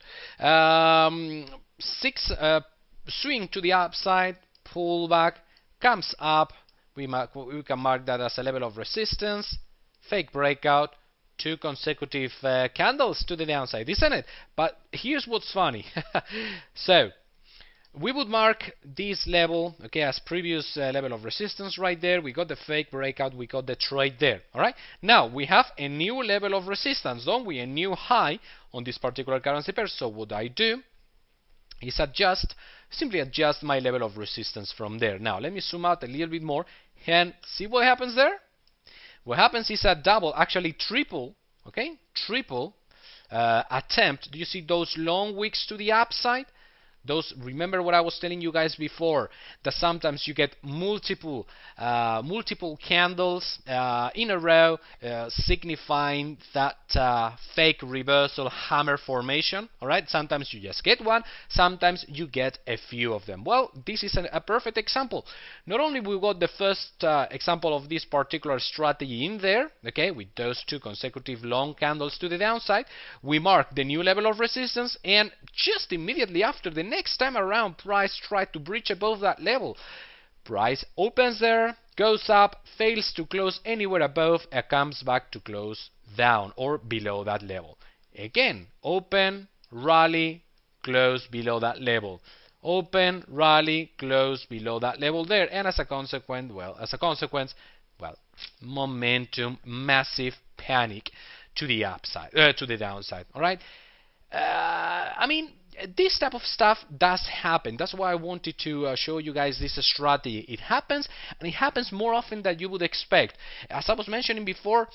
swing to the upside, pullback, comes up. We can mark that as a level of resistance, fake breakout, two consecutive candles to the downside, isn't it? But here's what's funny. So we would mark this level, okay, as previous level of resistance right there. We got the fake breakout, we got the trade there. All right. Now we have a new level of resistance, don't we? A new high on this particular currency pair. So what I do is simply adjust my level of resistance from there. Now let me zoom out a little bit more and see what happens there. What happens is a double, actually triple, okay, triple attempt. Do you see those long wicks to the upside? Those, remember what I was telling you guys before, that sometimes you get multiple candles in a row, signifying that fake reversal hammer formation. All right, sometimes you just get one, sometimes you get a few of them. Well, this is a perfect example. Not only we got the first example of this particular strategy in there, okay, with those two consecutive long candles to the downside, we mark the new level of resistance, and just immediately after, the next time around, price tried to breach above that level. Price opens there, goes up, fails to close anywhere above, and comes back to close down or below that level. Again, open, rally, close below that level. Open, rally, close below that level there, and as a consequence, momentum, massive panic to the upside, to the downside. All right. I mean, this type of stuff does happen. That's why I wanted to show you guys this strategy. It happens, and it happens more often than you would expect. As I was mentioning before,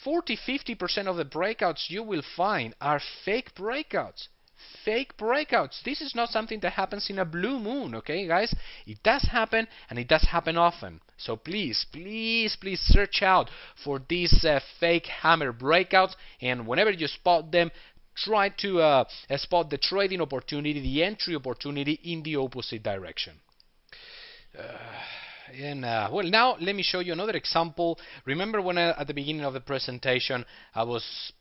40–50% of the breakouts you will find are fake breakouts. Fake breakouts. This is not something that happens in a blue moon, okay, guys? It does happen, and it does happen often. So please, please, please search out for these fake hammer breakouts, and whenever you spot them, try to spot the trading opportunity, the entry opportunity in the opposite direction. Well, now let me show you another example. Remember when at the beginning of the presentation I was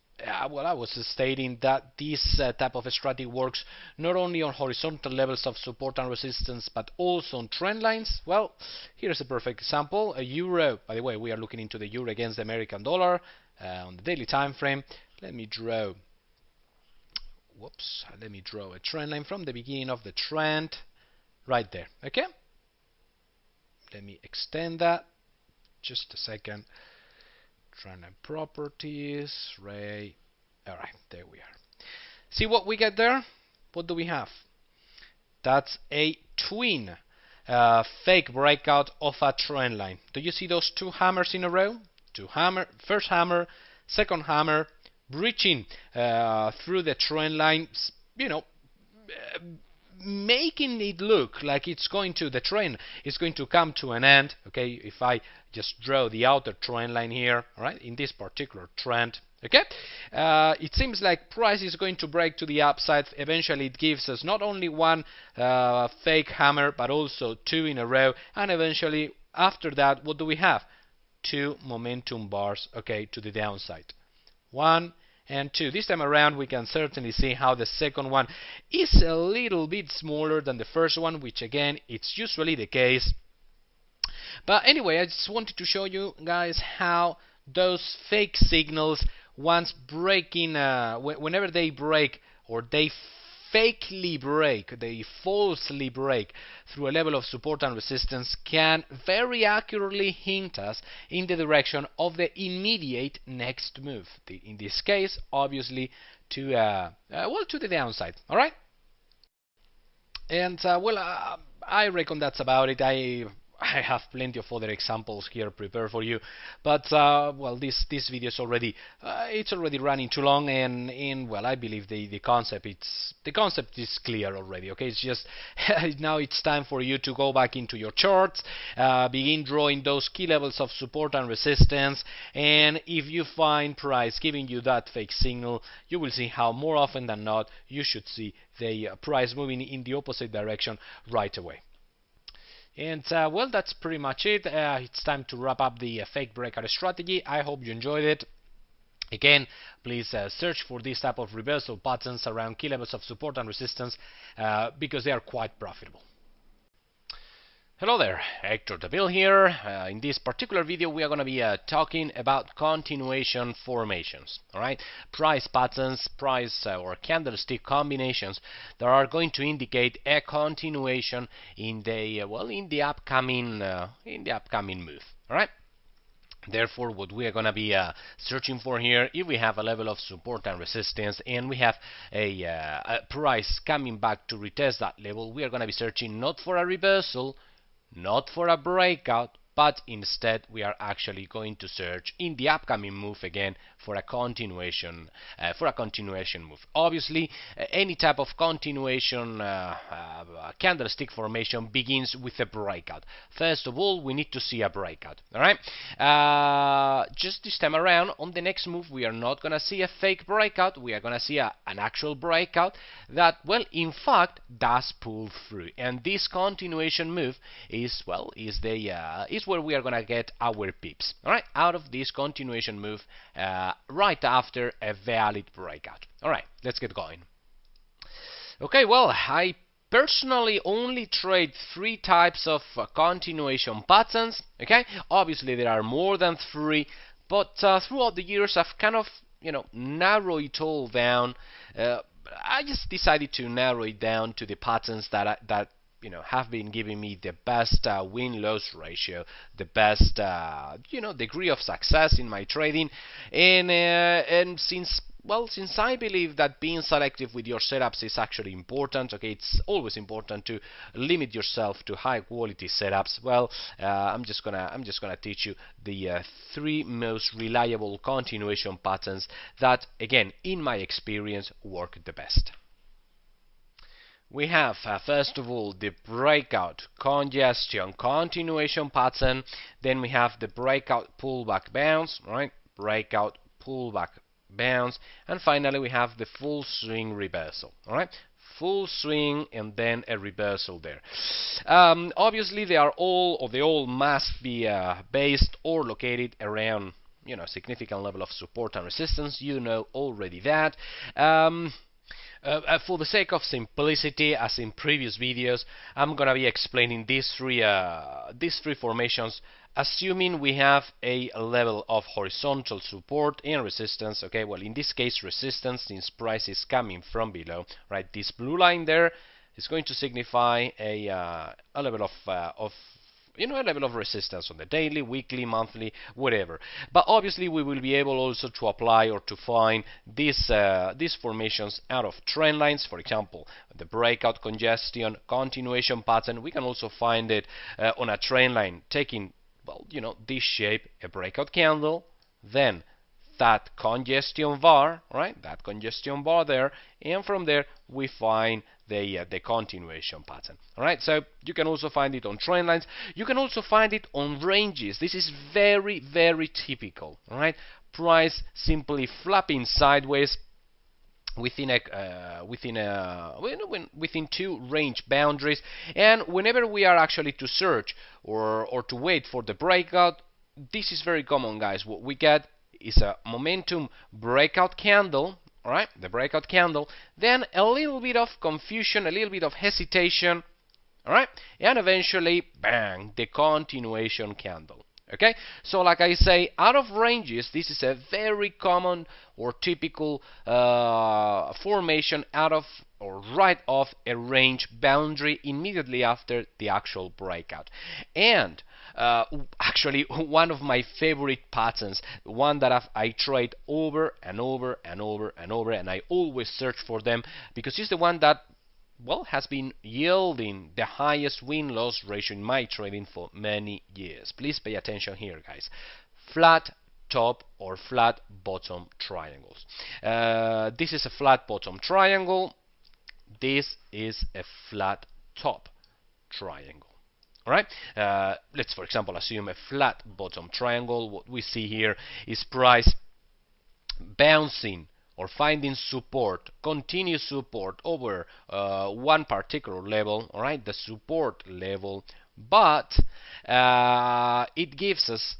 stating that this type of strategy works not only on horizontal levels of support and resistance, but also on trend lines? Well, here's a perfect example. A euro, by the way, we are looking into the euro against the American dollar on the daily time frame. Let me draw a trend line from the beginning of the trend right there. Okay, let me extend that just a second. Trend line properties, right? All right, there we are. See what we get there? What do we have? That's a twin fake breakout of a trend line. Do you see those two hammers in a row? First hammer, second hammer, breaching through the trend lines, you know, making it look like the trend is going to come to an end. Okay, if I just draw the outer trend line here, all right, in this particular trend, okay, it seems like price is going to break to the upside. Eventually it gives us not only one fake hammer, but also two in a row, and eventually after that, what do we have? Two momentum bars, okay, to the downside. 1 and 2. This time around we can certainly see how the second one is a little bit smaller than the first one, which again, it's usually the case. But anyway, I just wanted to show you guys how those fake signals, once breaking, whenever they break or they fakely break, they falsely break through a level of support and resistance can very accurately hint us in the direction of the immediate next move. In this case, obviously, to to the downside. All right. And I reckon that's about it. I have plenty of other examples here prepared for you, but this video is already it's already running too long, and well, I believe the concept is clear already. Okay, it's just now it's time for you to go back into your charts, begin drawing those key levels of support and resistance, and if you find price giving you that fake signal, you will see how more often than not you should see the price moving in the opposite direction right away. And well, that's pretty much it. It's time to wrap up the fake breakout strategy. I hope you enjoyed it. Again, please search for this type of reversal patterns around key levels of support and resistance because they are quite profitable. Hello there, Hector Deville here. In this particular video we are going to be talking about continuation formations, alright? Price patterns, price or candlestick combinations that are going to indicate a continuation in the upcoming move, alright? Therefore, what we are going to be searching for here, if we have a level of support and resistance and we have a price coming back to retest that level, we are going to be searching not for a reversal, not for a breakout, but instead we are actually going to search in the upcoming move again for a continuation move. Obviously, any type of continuation candlestick formation begins with a breakout. First of all, we need to see a breakout. All right. Just this time around, on the next move, we are not going to see a fake breakout. We are going to see an actual breakout that, well, in fact, does pull through. And this continuation move is where we are going to get our pips. All right, out of this continuation move right after a valid breakout. All right, let's get going. Okay, well, I personally only trade 3 types of continuation patterns. Okay, obviously there are more than 3, but throughout the years I've kind of narrowed it all down. I just decided to narrow it down to the patterns that have been giving me the best win-loss ratio, the best degree of success in my trading, and since I believe that being selective with your setups is actually important, okay, it's always important to limit yourself to high quality setups. Well, I'm just gonna teach you the 3 most reliable continuation patterns that, again, in my experience, work the best. We have, first of all, the breakout, congestion, continuation pattern. Then we have the breakout, pullback, bounce, right? Breakout, pullback, bounce. And finally, we have the full swing reversal, all right? Full swing and then a reversal there. Obviously, they all must be based or located around, significant level of support and resistance. You know already that. For the sake of simplicity, as in previous videos, I'm gonna be explaining these three formations, assuming we have a level of horizontal support and resistance. Okay, well, in this case, resistance, since price is coming from below, right? This blue line there is going to signify a level of a level of resistance on the daily, weekly, monthly, whatever. But obviously we will be able also to apply or to find these formations out of trend lines. For example, the breakout, congestion, continuation pattern. We can also find it on a trend line taking, this shape, a breakout candle, then that congestion bar, right? That congestion bar there, and from there we find the continuation pattern. All right, so you can also find it on trend lines. You can also find it on ranges. This is very, very typical. All right, price simply flapping sideways within two range boundaries, and whenever we are actually to search or to wait for the breakout, this is very common, guys. What we get is a momentum breakout candle, all right, the breakout candle, then a little bit of confusion, a little bit of hesitation, all right, and eventually, bang, the continuation candle. Okay, so like I say, out of ranges, this is a very common or typical formation out of or right off a range boundary immediately after the actual breakout. And actually, one of my favorite patterns, one that I trade over and over and over and over, and I always search for them because it's the one that, well, has been yielding the highest win-loss ratio in my trading for many years. Please pay attention here, guys. Flat top or flat bottom triangles. This is a flat bottom triangle. This is a flat top triangle. All right. Let's, for example, assume a flat bottom triangle. What we see here is price bouncing or finding support, continuous support over one particular level, all right, the support level, but it gives us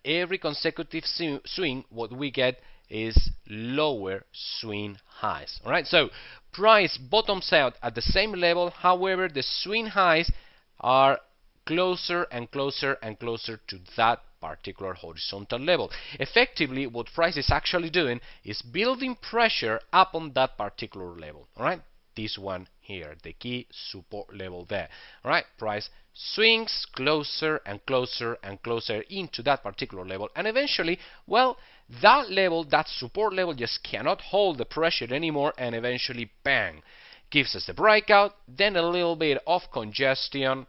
every consecutive swing, what we get is lower swing highs, all right. So price bottoms out at the same level, however, the swing highs are closer and closer and closer to that particular horizontal level. Effectively, what price is actually doing is building pressure up on that particular level. All right, this one here, the key support level there. All right, price swings closer and closer and closer into that particular level, and eventually, well, that level, that support level, just cannot hold the pressure anymore, and eventually, bang, gives us the breakout, then a little bit of congestion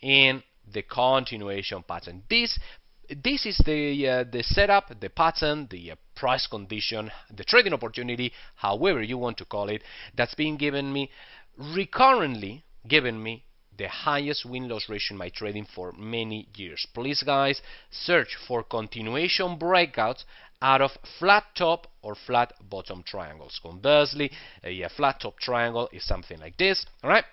in the continuation pattern. This is the setup, the pattern, the price condition, the trading opportunity, however you want to call it, that's been given me recurrently, given me the highest win-loss ratio in my trading for many years. Please, guys, search for continuation breakouts out of flat top or flat bottom triangles. Conversely, a flat top triangle is something like this. All right.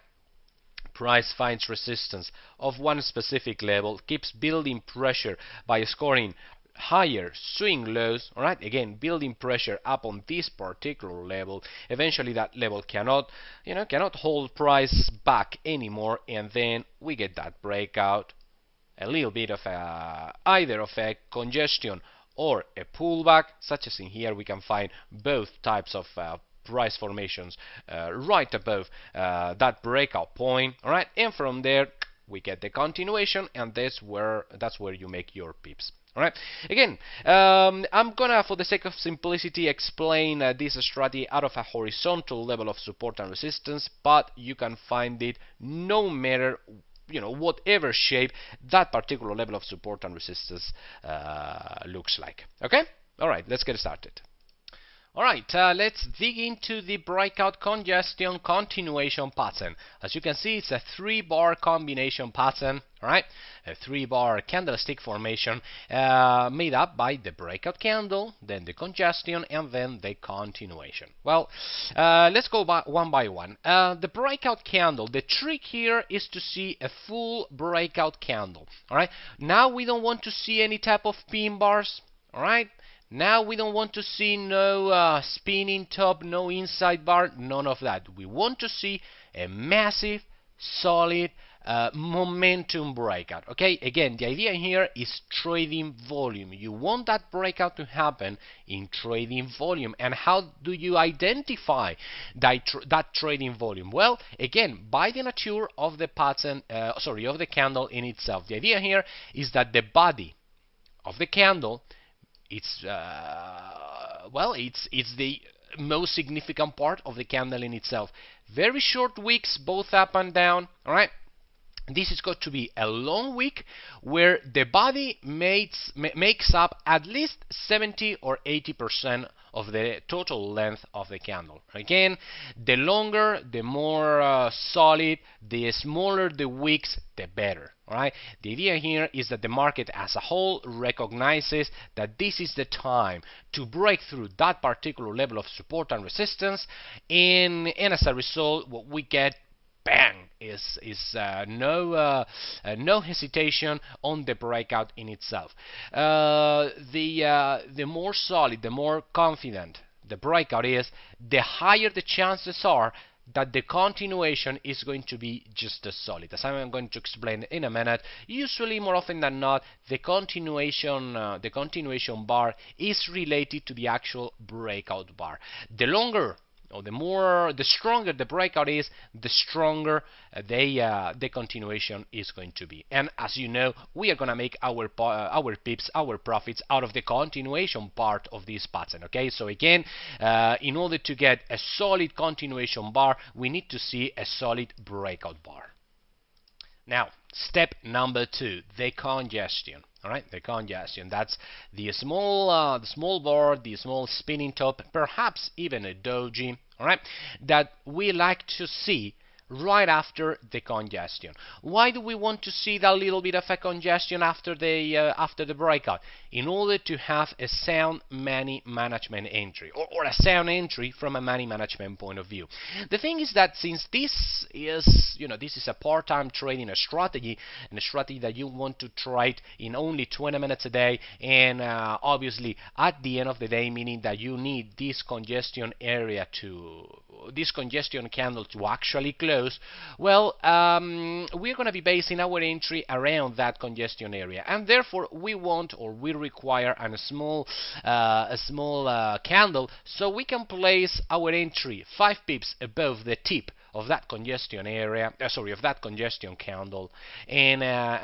Price finds resistance of one specific level, keeps building pressure by scoring higher swing lows, all right, again building pressure up on this particular level. Eventually that level cannot hold price back anymore, and then we get that breakout, a little bit of either of a congestion or a pullback, such as in here we can find both types of price formations right above that breakout point, all right, and from there we get the continuation, and that's where you make your pips. All right. Again, I'm gonna, for the sake of simplicity, explain this strategy out of a horizontal level of support and resistance, but you can find it no matter whatever shape that particular level of support and resistance looks like. Okay. All right. Let's get started. Alright, let's dig into the breakout congestion continuation pattern. As you can see, it's a 3-bar combination pattern, alright? A 3-bar candlestick formation made up by the breakout candle, then the congestion, and then the continuation. Well, let's go one by one. The breakout candle, the trick here is to see a full breakout candle, alright? Now we don't want to see any type of pin bars, alright? Now we don't want to see no spinning top, no inside bar, none of that. We want to see a massive, solid momentum breakout. Okay, again, the idea here is trading volume. You want that breakout to happen in trading volume. And how do you identify that trading volume? Well, again, by the nature of the pattern, of the candle in itself. The idea here is that the body of the candle, it's the most significant part of the candle in itself. Very short wicks, both up and down. All right. This is going to be a long wick where the body makes up at least 70 or 80% of the total length of the candle. Again, the longer, the more solid, the smaller the wicks, the better. All right. The idea here is that the market as a whole recognizes that this is the time to break through that particular level of support and resistance, and as a result, what we get, bang, is no hesitation on the breakout in itself. The more solid, the more confident the breakout is, the higher the chances are that the continuation is going to be just as solid. As I'm going to explain in a minute, usually more often than not, the continuation bar is related to the actual breakout bar. The longer or the stronger the breakout is, the stronger the continuation is going to be. And as you know, we are going to make our pips, our profits out of the continuation part of this pattern. Okay, so again, in order to get a solid continuation bar, we need to see a solid breakout bar. Now, step number 2, the congestion. All right, the congestion. That's the small bar, the small spinning top, perhaps even a doji. All right, that we like to see right after the congestion. Why do we want to see that little bit of a congestion after the breakout? In order to have a sound money management entry, or a sound entry from a money management point of view. The thing is that since this is a part-time trading strategy, and a strategy that you want to trade in only 20 minutes a day, and obviously at the end of the day, meaning that you need this congestion candle to actually close, well, we're going to be basing our entry around that congestion area, and therefore we require a small candle, so we can place our entry 5 pips above the tip of that congestion area, of that congestion candle, and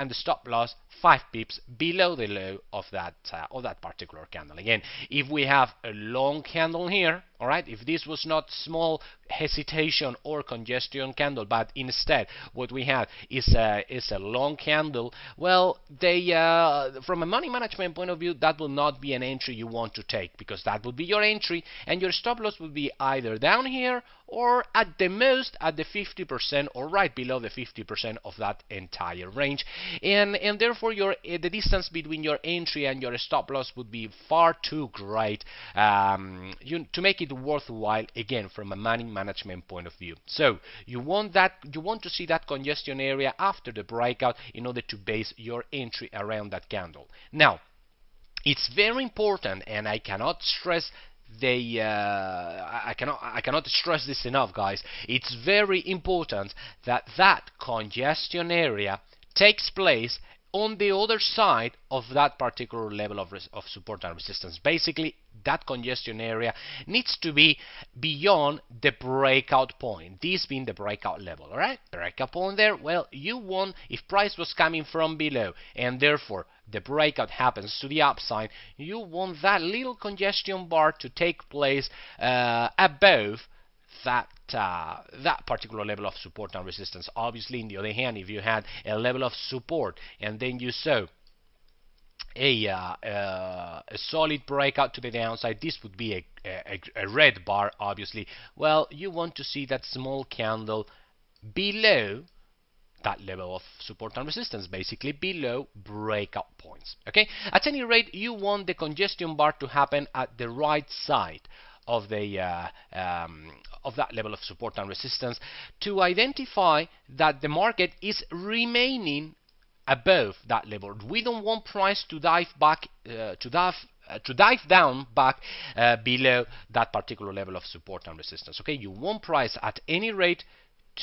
the stop loss 5 pips below the low of that particular candle. Again, if we have a long candle here, all right, if this was not small hesitation or congestion candle, but instead what we have is a long candle, well, from a money management point of view, that will not be an entry you want to take, because that would be your entry, and your stop loss would be either down here or at the most at the 50% or right below the 50% of that entire range, and therefore the distance between your entry and your stop loss would be far too great to make it worthwhile, again, from a money management point of view. So you want to see that congestion area after the breakout in order to base your entry around that candle. Now, it's very important, and I cannot stress I cannot stress this enough, guys. It's very important that congestion area takes place on the other side of that particular level of support and resistance. Basically, that congestion area needs to be beyond the breakout point, this being the breakout level. All right, breakout point there. Well, you want, if price was coming from below and therefore the breakout happens to the upside, you want that little congestion bar to take place above that particular level of support and resistance. Obviously, on the other hand, if you had a level of support and then you saw a solid breakout to the downside, this would be a red bar, obviously. Well, you want to see that small candle below that level of support and resistance, basically below breakout points. Okay, at any rate, you want the congestion bar to happen at the right side of that level of support and resistance to identify that the market is remaining above that level. We don't want price to dive down back below that particular level of support and resistance. Okay, you want price at any rate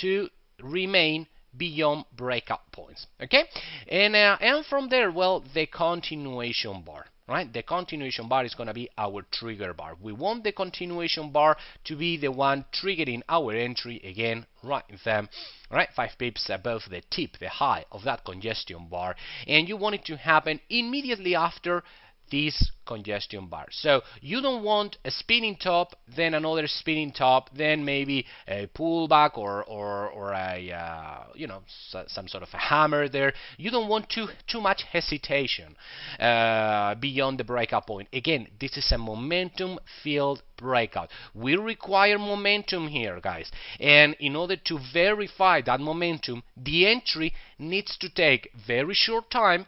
to remain beyond breakout points. Okay, and from there, well, the continuation bar. Right, the continuation bar is going to be our trigger bar. We want the continuation bar to be the one triggering our entry, again, right there, right, 5 pips above the tip, the high of that congestion bar, and you want it to happen immediately after this congestion bar. So you don't want a spinning top, then another spinning top, then maybe a pullback or a some sort of a hammer there. You don't want too much hesitation beyond the breakout point. Again, this is a momentum filled breakout. We require momentum here, guys, and in order to verify that momentum, the entry needs to take very short time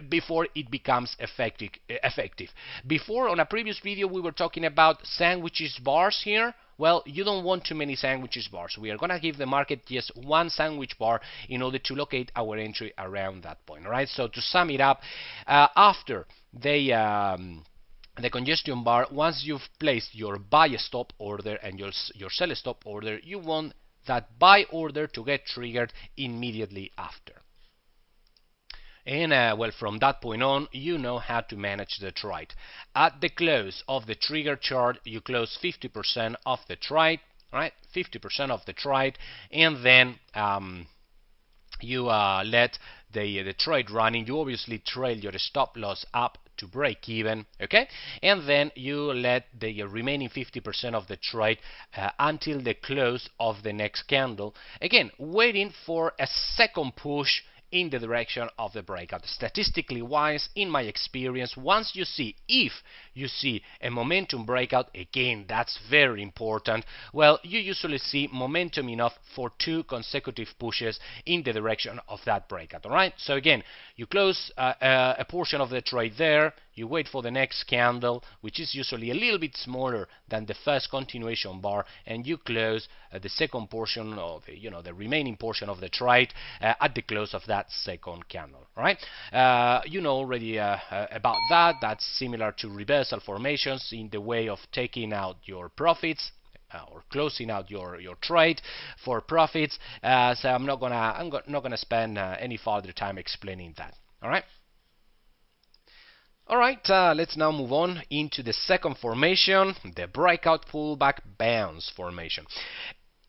before it becomes effective. Before, on a previous video, we were talking about sandwiches bars here. Well, you don't want too many sandwiches bars. We are going to give the market just one sandwich bar in order to locate our entry around that point. All right, so to sum it up, after the congestion bar, once you've placed your buy stop order and your sell stop order, you want that buy order to get triggered immediately after. And well, from that point on, you know how to manage the trade. At the close of the trigger chart, you close 50% of the trade, right? 50% of the trade, and then you let the trade running. You obviously trail your stop loss up to break even, okay? And then you let the remaining 50% of the trade until the close of the next candle, again waiting for a second push in the direction of the breakout. Statistically wise, in my experience, once you see, if you see a momentum breakout, again, that's very important, well, you usually see momentum enough for 2 consecutive pushes in the direction of that breakout, all right? So again, you close a portion of the trade there, you wait for the next candle, which is usually a little bit smaller than the first continuation bar, and you close the second portion of the remaining portion of the trade at the close of that second candle. Right? You know already about that. That's similar to reversal formations in the way of taking out your profits. Or closing out your trade for profits. So I'm not gonna spend any further time explaining that. All right. Alright, let's now move on into the second formation, the breakout pullback bounce formation.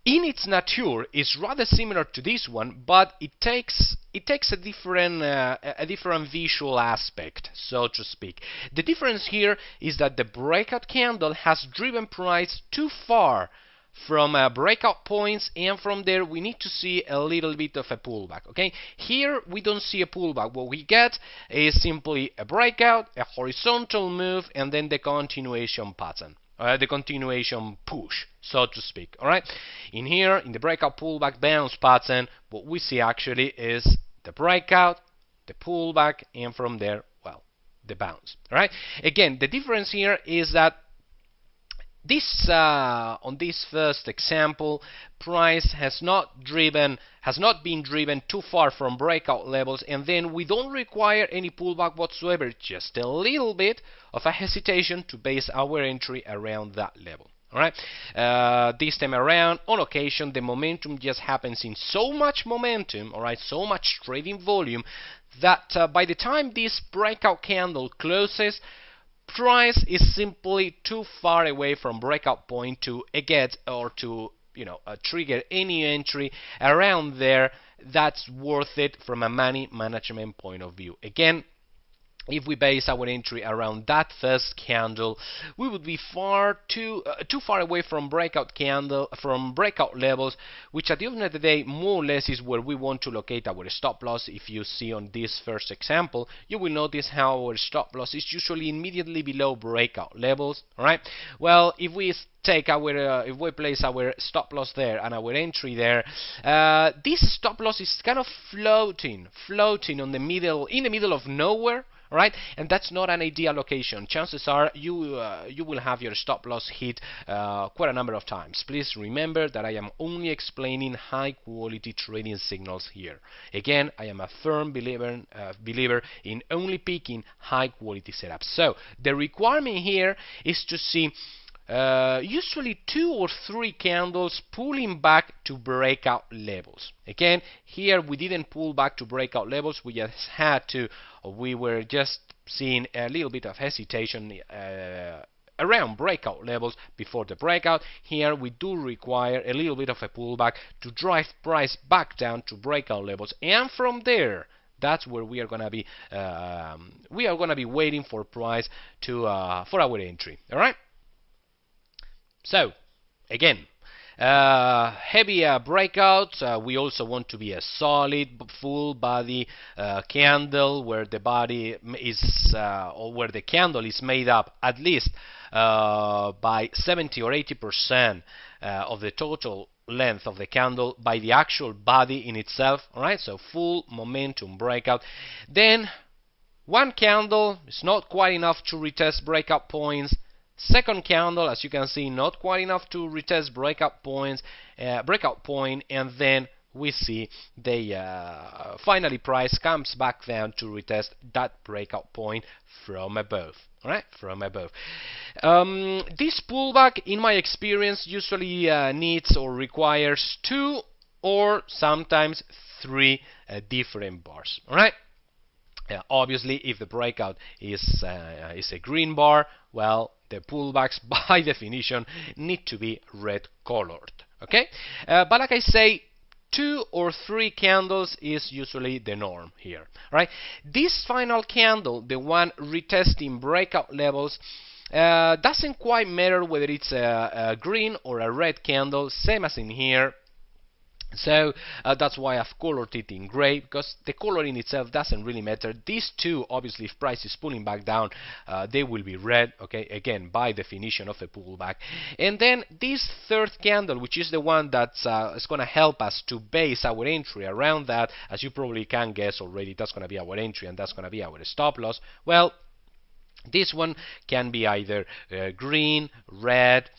In its nature, it's rather similar to this one, but it takes a different visual aspect, so to speak. The difference here is that the breakout candle has driven price too far from breakout points, and from there we need to see a little bit of a pullback. Okay, here we don't see a pullback. What we get is simply a breakout, a horizontal move, and then the continuation pattern, the continuation push, so to speak. All right, in here, in the breakout pullback bounce pattern, what we see actually is the breakout, the pullback, and from there, well, the bounce. All right, again, the difference here is that this on this first example, price has not been driven too far from breakout levels, and then we don't require any pullback whatsoever, just a little bit of a hesitation to base our entry around that level. All right. This time around, on occasion, the momentum just happens in so much momentum, all right, so much trading volume, that by the time this breakout candle closes, price is simply too far away from breakout point to get or to trigger any entry around there that's worth it from a money management point of view. Again, if we base our entry around that first candle, we would be too far away from breakout levels, which at the end of the day, more or less is where we want to locate our stop loss. If you see on this first example, you will notice how our stop loss is usually immediately below breakout levels. All right. Well, if we place our stop loss there and our entry there, this stop loss is kind of floating in the middle of nowhere. Right, and that's not an ideal location. Chances are you will have your stop loss hit quite a number of times. Please remember that I am only explaining high quality trading signals here. Again, I am a firm believer in only picking high quality setups. So the requirement here is to see usually 2 or 3 candles pulling back to breakout levels. Again, here we didn't pull back to breakout levels. We were just seeing a little bit of hesitation around breakout levels before the breakout. Here we do require a little bit of a pullback to drive price back down to breakout levels, and from there, that's where we are gonna be waiting for price to for our entry. All right. So, again, heavy breakouts. We also want to be a solid, full body candle where the body is, or where the candle is made up at least by 70 or 80% of the total length of the candle by the actual body in itself. All right, so full momentum breakout. Then one candle is not quite enough to retest breakout points. Second candle, as you can see, not quite enough to retest breakout point, and then we see the finally price comes back down to retest that breakout point from above. All right, from above. This pullback, in my experience, usually needs or requires 2 or sometimes 3 different bars. All right. Obviously, if the breakout is a green bar, well, the pullbacks by definition need to be red colored. Okay, but like I say, 2 or 3 candles is usually the norm here. Right? This final candle, the one retesting breakout levels, doesn't quite matter whether it's a green or a red candle, same as in here. So that's why I've colored it in gray, because the coloring itself doesn't really matter. These two, obviously, if price is pulling back down, they will be red, okay, again, by definition of a pullback. And then this third candle, which is the one that's is going to help us to base our entry around that, as you probably can guess already, that's going to be our entry and that's going to be our stop loss. Well, this one can be either green, red.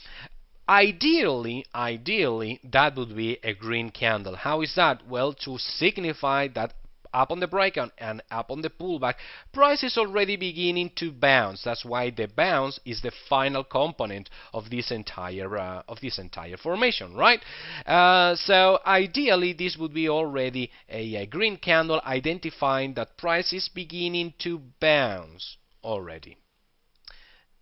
Ideally, that would be a green candle. How is that? Well, to signify that up on the breakout and up on the pullback, price is already beginning to bounce. That's why the bounce is the final component of this entire formation, right? So ideally, this would be already a green candle, identifying that price is beginning to bounce already.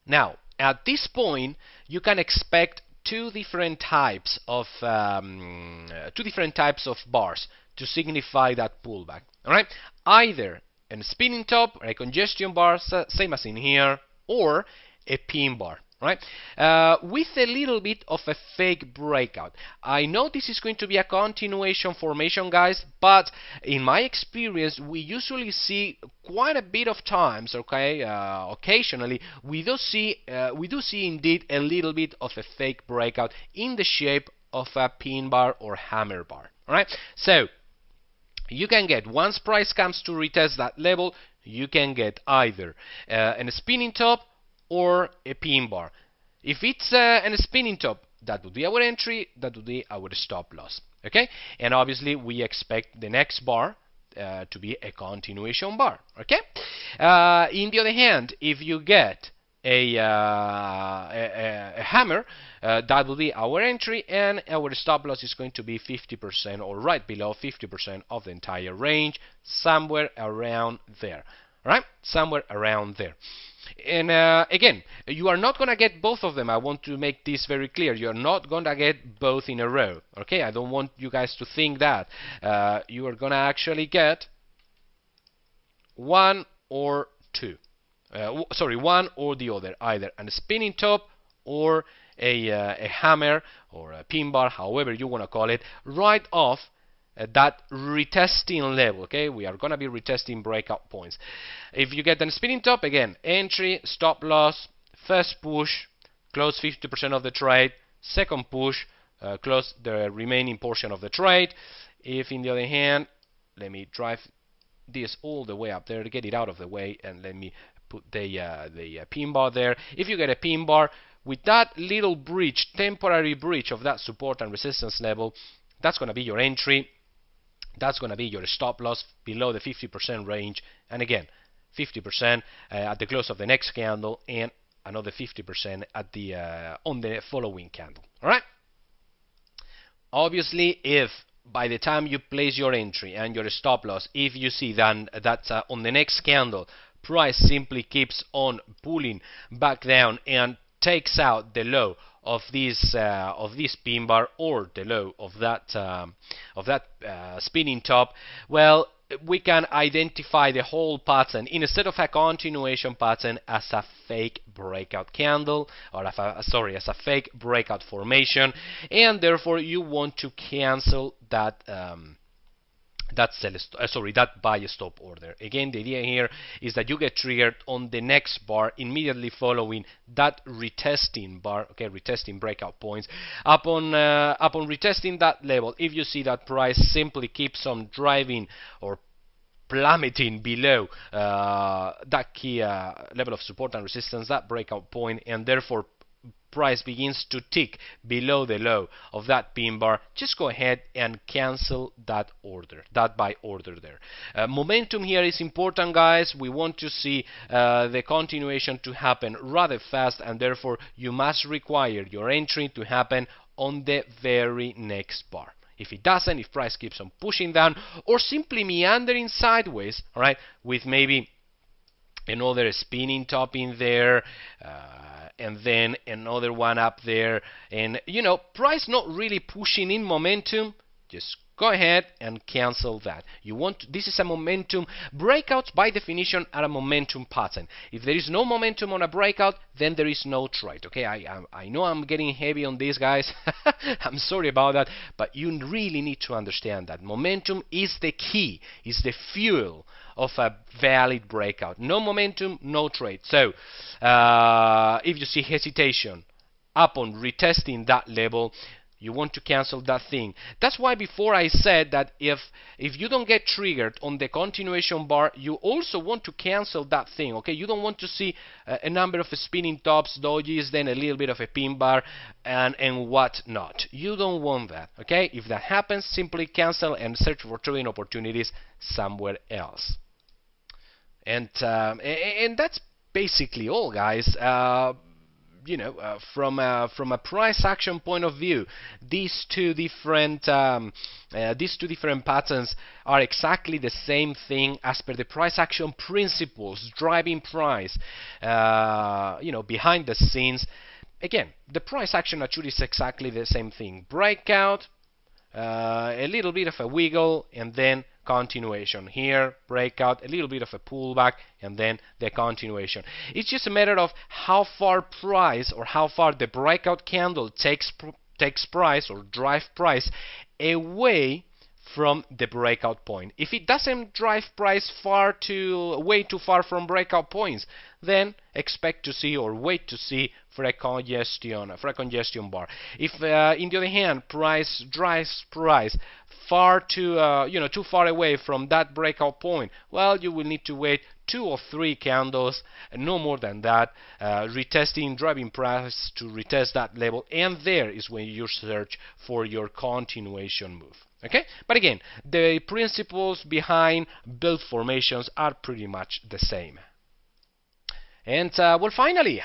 Now, at this point, you can expect two different types of bars to signify that pullback. All right, either a spinning top or a congestion bar, same as in here, or a pin bar. Right, with a little bit of a fake breakout. I know this is going to be a continuation formation, guys, but in my experience, we usually see quite a bit of times, okay, occasionally, we do see indeed a little bit of a fake breakout in the shape of a pin bar or hammer bar. All right, so you can get, once price comes to retest that level, you can get either a spinning top or a pin bar. If it's a spinning top, that would be our entry, that would be our stop loss. Okay, and obviously we expect the next bar to be a continuation bar. Okay, in the other hand, if you get a hammer, that will be our entry, and our stop loss is going to be 50% or right below 50% of the entire range, somewhere around there. Right, somewhere around there. And again, you are not going to get both of them. I want to make this very clear. You are not going to get both in a row. Okay, I don't want you guys to think that. You are going to actually get one or two. Sorry, one or the other. Either a spinning top or a hammer or a pin bar, however you want to call it, right off that retesting level. Okay, we are going to be retesting breakout points. If you get the spinning top, again, entry, stop loss, first push, close 50% of the trade, second push, close the remaining portion of the trade. If, in the other hand, let me drive this all the way up there to get it out of the way, and let me put the pin bar there. If you get a pin bar with that little breach, temporary breach of that support and resistance level, that's going to be your entry. That's going to be your stop loss below the 50% range, and again, 50% at the close of the next candle, and another 50% at the on the following candle. All right. Obviously, if by the time you place your entry and your stop loss, if you see then that on the next candle, price simply keeps on pulling back down and takes out the low of this pin bar or the low of that spinning top, well, we can identify the whole pattern instead of a continuation pattern as a fake breakout candle, or as a fake breakout formation, and therefore you want to cancel that that buy stop order. Again, the idea here is that you get triggered on the next bar immediately following that retesting bar, okay, retesting breakout points. Upon retesting that level, if you see that price simply keeps on driving or plummeting below that key level of support and resistance, that breakout point, and therefore price begins to tick below the low of that pin bar, just go ahead and cancel that order, that buy order there. Momentum here is important, guys. We want to see the continuation to happen rather fast, and therefore you must require your entry to happen on the very next bar. If it doesn't, if price keeps on pushing down or simply meandering sideways, all right, with maybe another spinning top in there, and then another one up there, and price not really pushing in momentum, just go ahead and cancel that. This is a momentum. Breakouts by definition are a momentum pattern. If there is no momentum on a breakout, then there is no trade. Okay, I know I'm getting heavy on these guys. I'm sorry about that, but you really need to understand that momentum is the key, is the fuel of a valid breakout. No momentum, no trade. So if you see hesitation upon retesting that level, you want to cancel that thing. That's why before I said that if you don't get triggered on the continuation bar, you also want to cancel that thing. Okay, you don't want to see a number of spinning tops, dojis, then a little bit of a pin bar and whatnot. You don't want that. Okay, if that happens, simply cancel and search for trading opportunities somewhere else. And that's basically all, guys. From a price action point of view, these two different patterns are exactly the same thing as per the price action principles driving price. Behind the scenes, again, the price action actually is exactly the same thing. Breakout, a little bit of a wiggle, and then continuation. Here, breakout, a little bit of a pullback, and then the continuation. It's just a matter of how far price, or how far the breakout candle takes price or drive price away from the breakout point. If it doesn't drive price way too far from breakout points, then expect to see or wait to see for a congestion bar. If in the other hand price drives price too far away from that breakout point, well, you will need to wait 2 or 3 candles, no more than that, driving price to retest that level, and there is when you search for your continuation move. Okay, but again, the principles behind both formations are pretty much the same. And well, finally,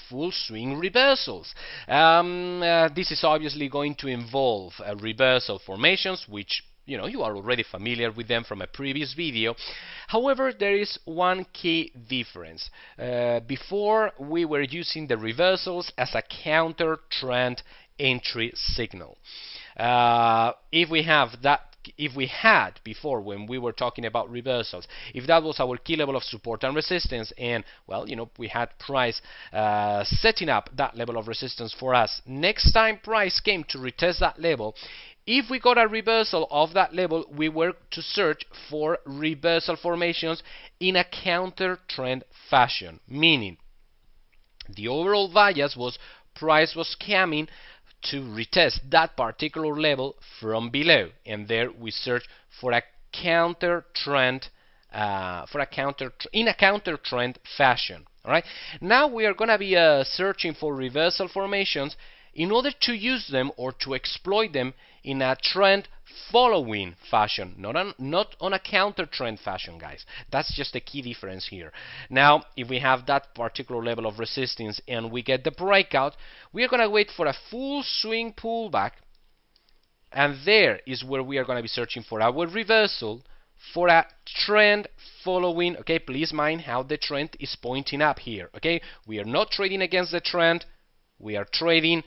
full swing reversals. This is obviously going to involve reversal formations, which you are already familiar with them from a previous video. However, there is one key difference. Before, we were using the reversals as a counter trend entry signal. If we had before, when we were talking about reversals, if that was our key level of support and resistance, and well, we had price setting up that level of resistance for us, next time price came to retest that level, if we got a reversal of that level, we were to search for reversal formations in a counter trend fashion, meaning the overall bias was price was coming to retest that particular level from below, and there we search for a counter trend in a counter trend fashion. All right, now we are going to be searching for reversal formations in order to use them or to exploit them in a trend following fashion, not on a counter trend fashion, guys. That's just the key difference here. Now, if we have that particular level of resistance and we get the breakout, we are going to wait for a full swing pullback, and there is where we are going to be searching for our reversal for a trend following. Okay, please mind how the trend is pointing up here. Okay, we are not trading against the trend, we are trading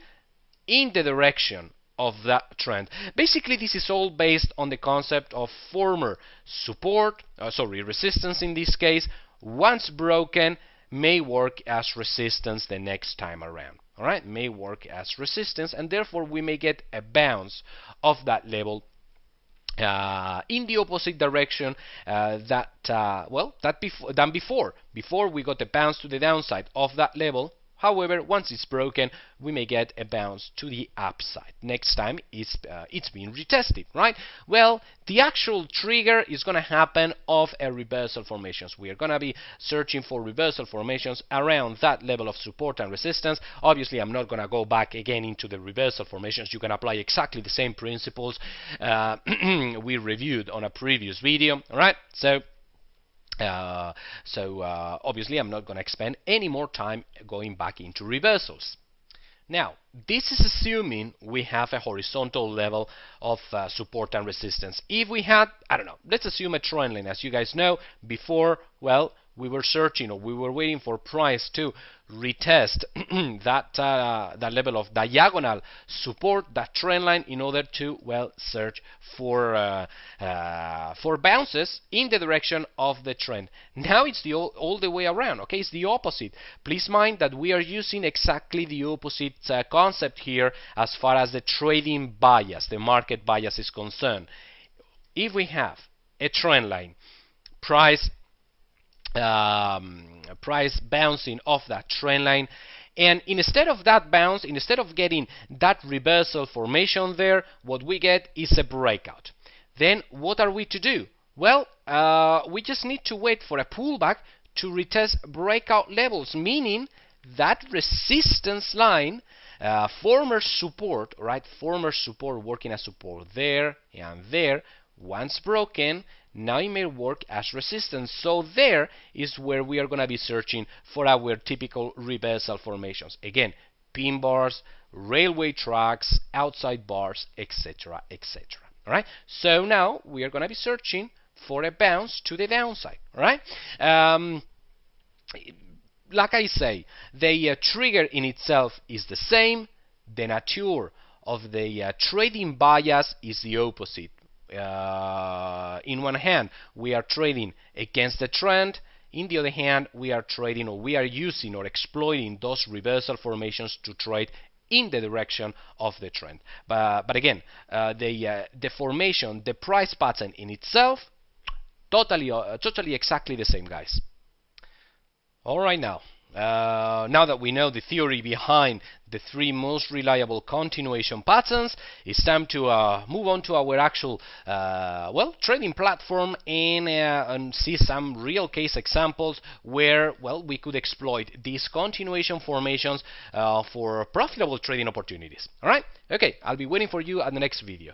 in the direction of that trend. Basically, this is all based on the concept of former resistance in this case, once broken, may work as resistance the next time around. All right, may work as resistance, and therefore we may get a bounce of that level in the opposite direction than before. Before, we got a bounce to the downside of that level. However, once it's broken, we may get a bounce to the upside. Next time it's being retested, right? Well, the actual trigger is going to happen of a reversal formations. We are going to be searching for reversal formations around that level of support and resistance. Obviously, I'm not going to go back again into the reversal formations. You can apply exactly the same principles we reviewed on a previous video, all right? So obviously I'm not going to spend any more time going back into reversals. Now, this is assuming we have a horizontal level of support and resistance. If we had, I don't know, let's assume a trend line. As you guys know, before, well, we were searching, or we were waiting for price to retest that level of diagonal support, that trend line, in order to, well, search for bounces in the direction of the trend. Now it's all the way around. Okay, it's the opposite. Please mind that we are using exactly the opposite concept here as far as the trading bias, the market bias, is concerned. If we have a trend line, price bouncing off that trend line, and instead of that bounce, instead of getting that reversal formation there, what we get is a breakout. Then what are we to do? Well, we just need to wait for a pullback to retest breakout levels, meaning that resistance line, former support, right, former support working as support there and there, once broken, now it may work as resistance. So there is where we are going to be searching for our typical reversal formations. Again, pin bars, railway tracks, outside bars, etc., etc. All right. So now we are going to be searching for a bounce to the downside. All right. Like I say, the trigger in itself is the same. The nature of the trading bias is the opposite. In one hand, we are trading against the trend. In the other hand, we are trading, or we are using or exploiting those reversal formations to trade in the direction of the trend. But again, the formation, the price pattern in itself, totally exactly the same, guys. All right, now that we know the theory behind the 3 most reliable continuation patterns, it's time to move on to our actual well, trading platform and see some real case examples where, well, we could exploit these continuation formations for profitable trading opportunities. All right? Okay, I'll be waiting for you at the next video.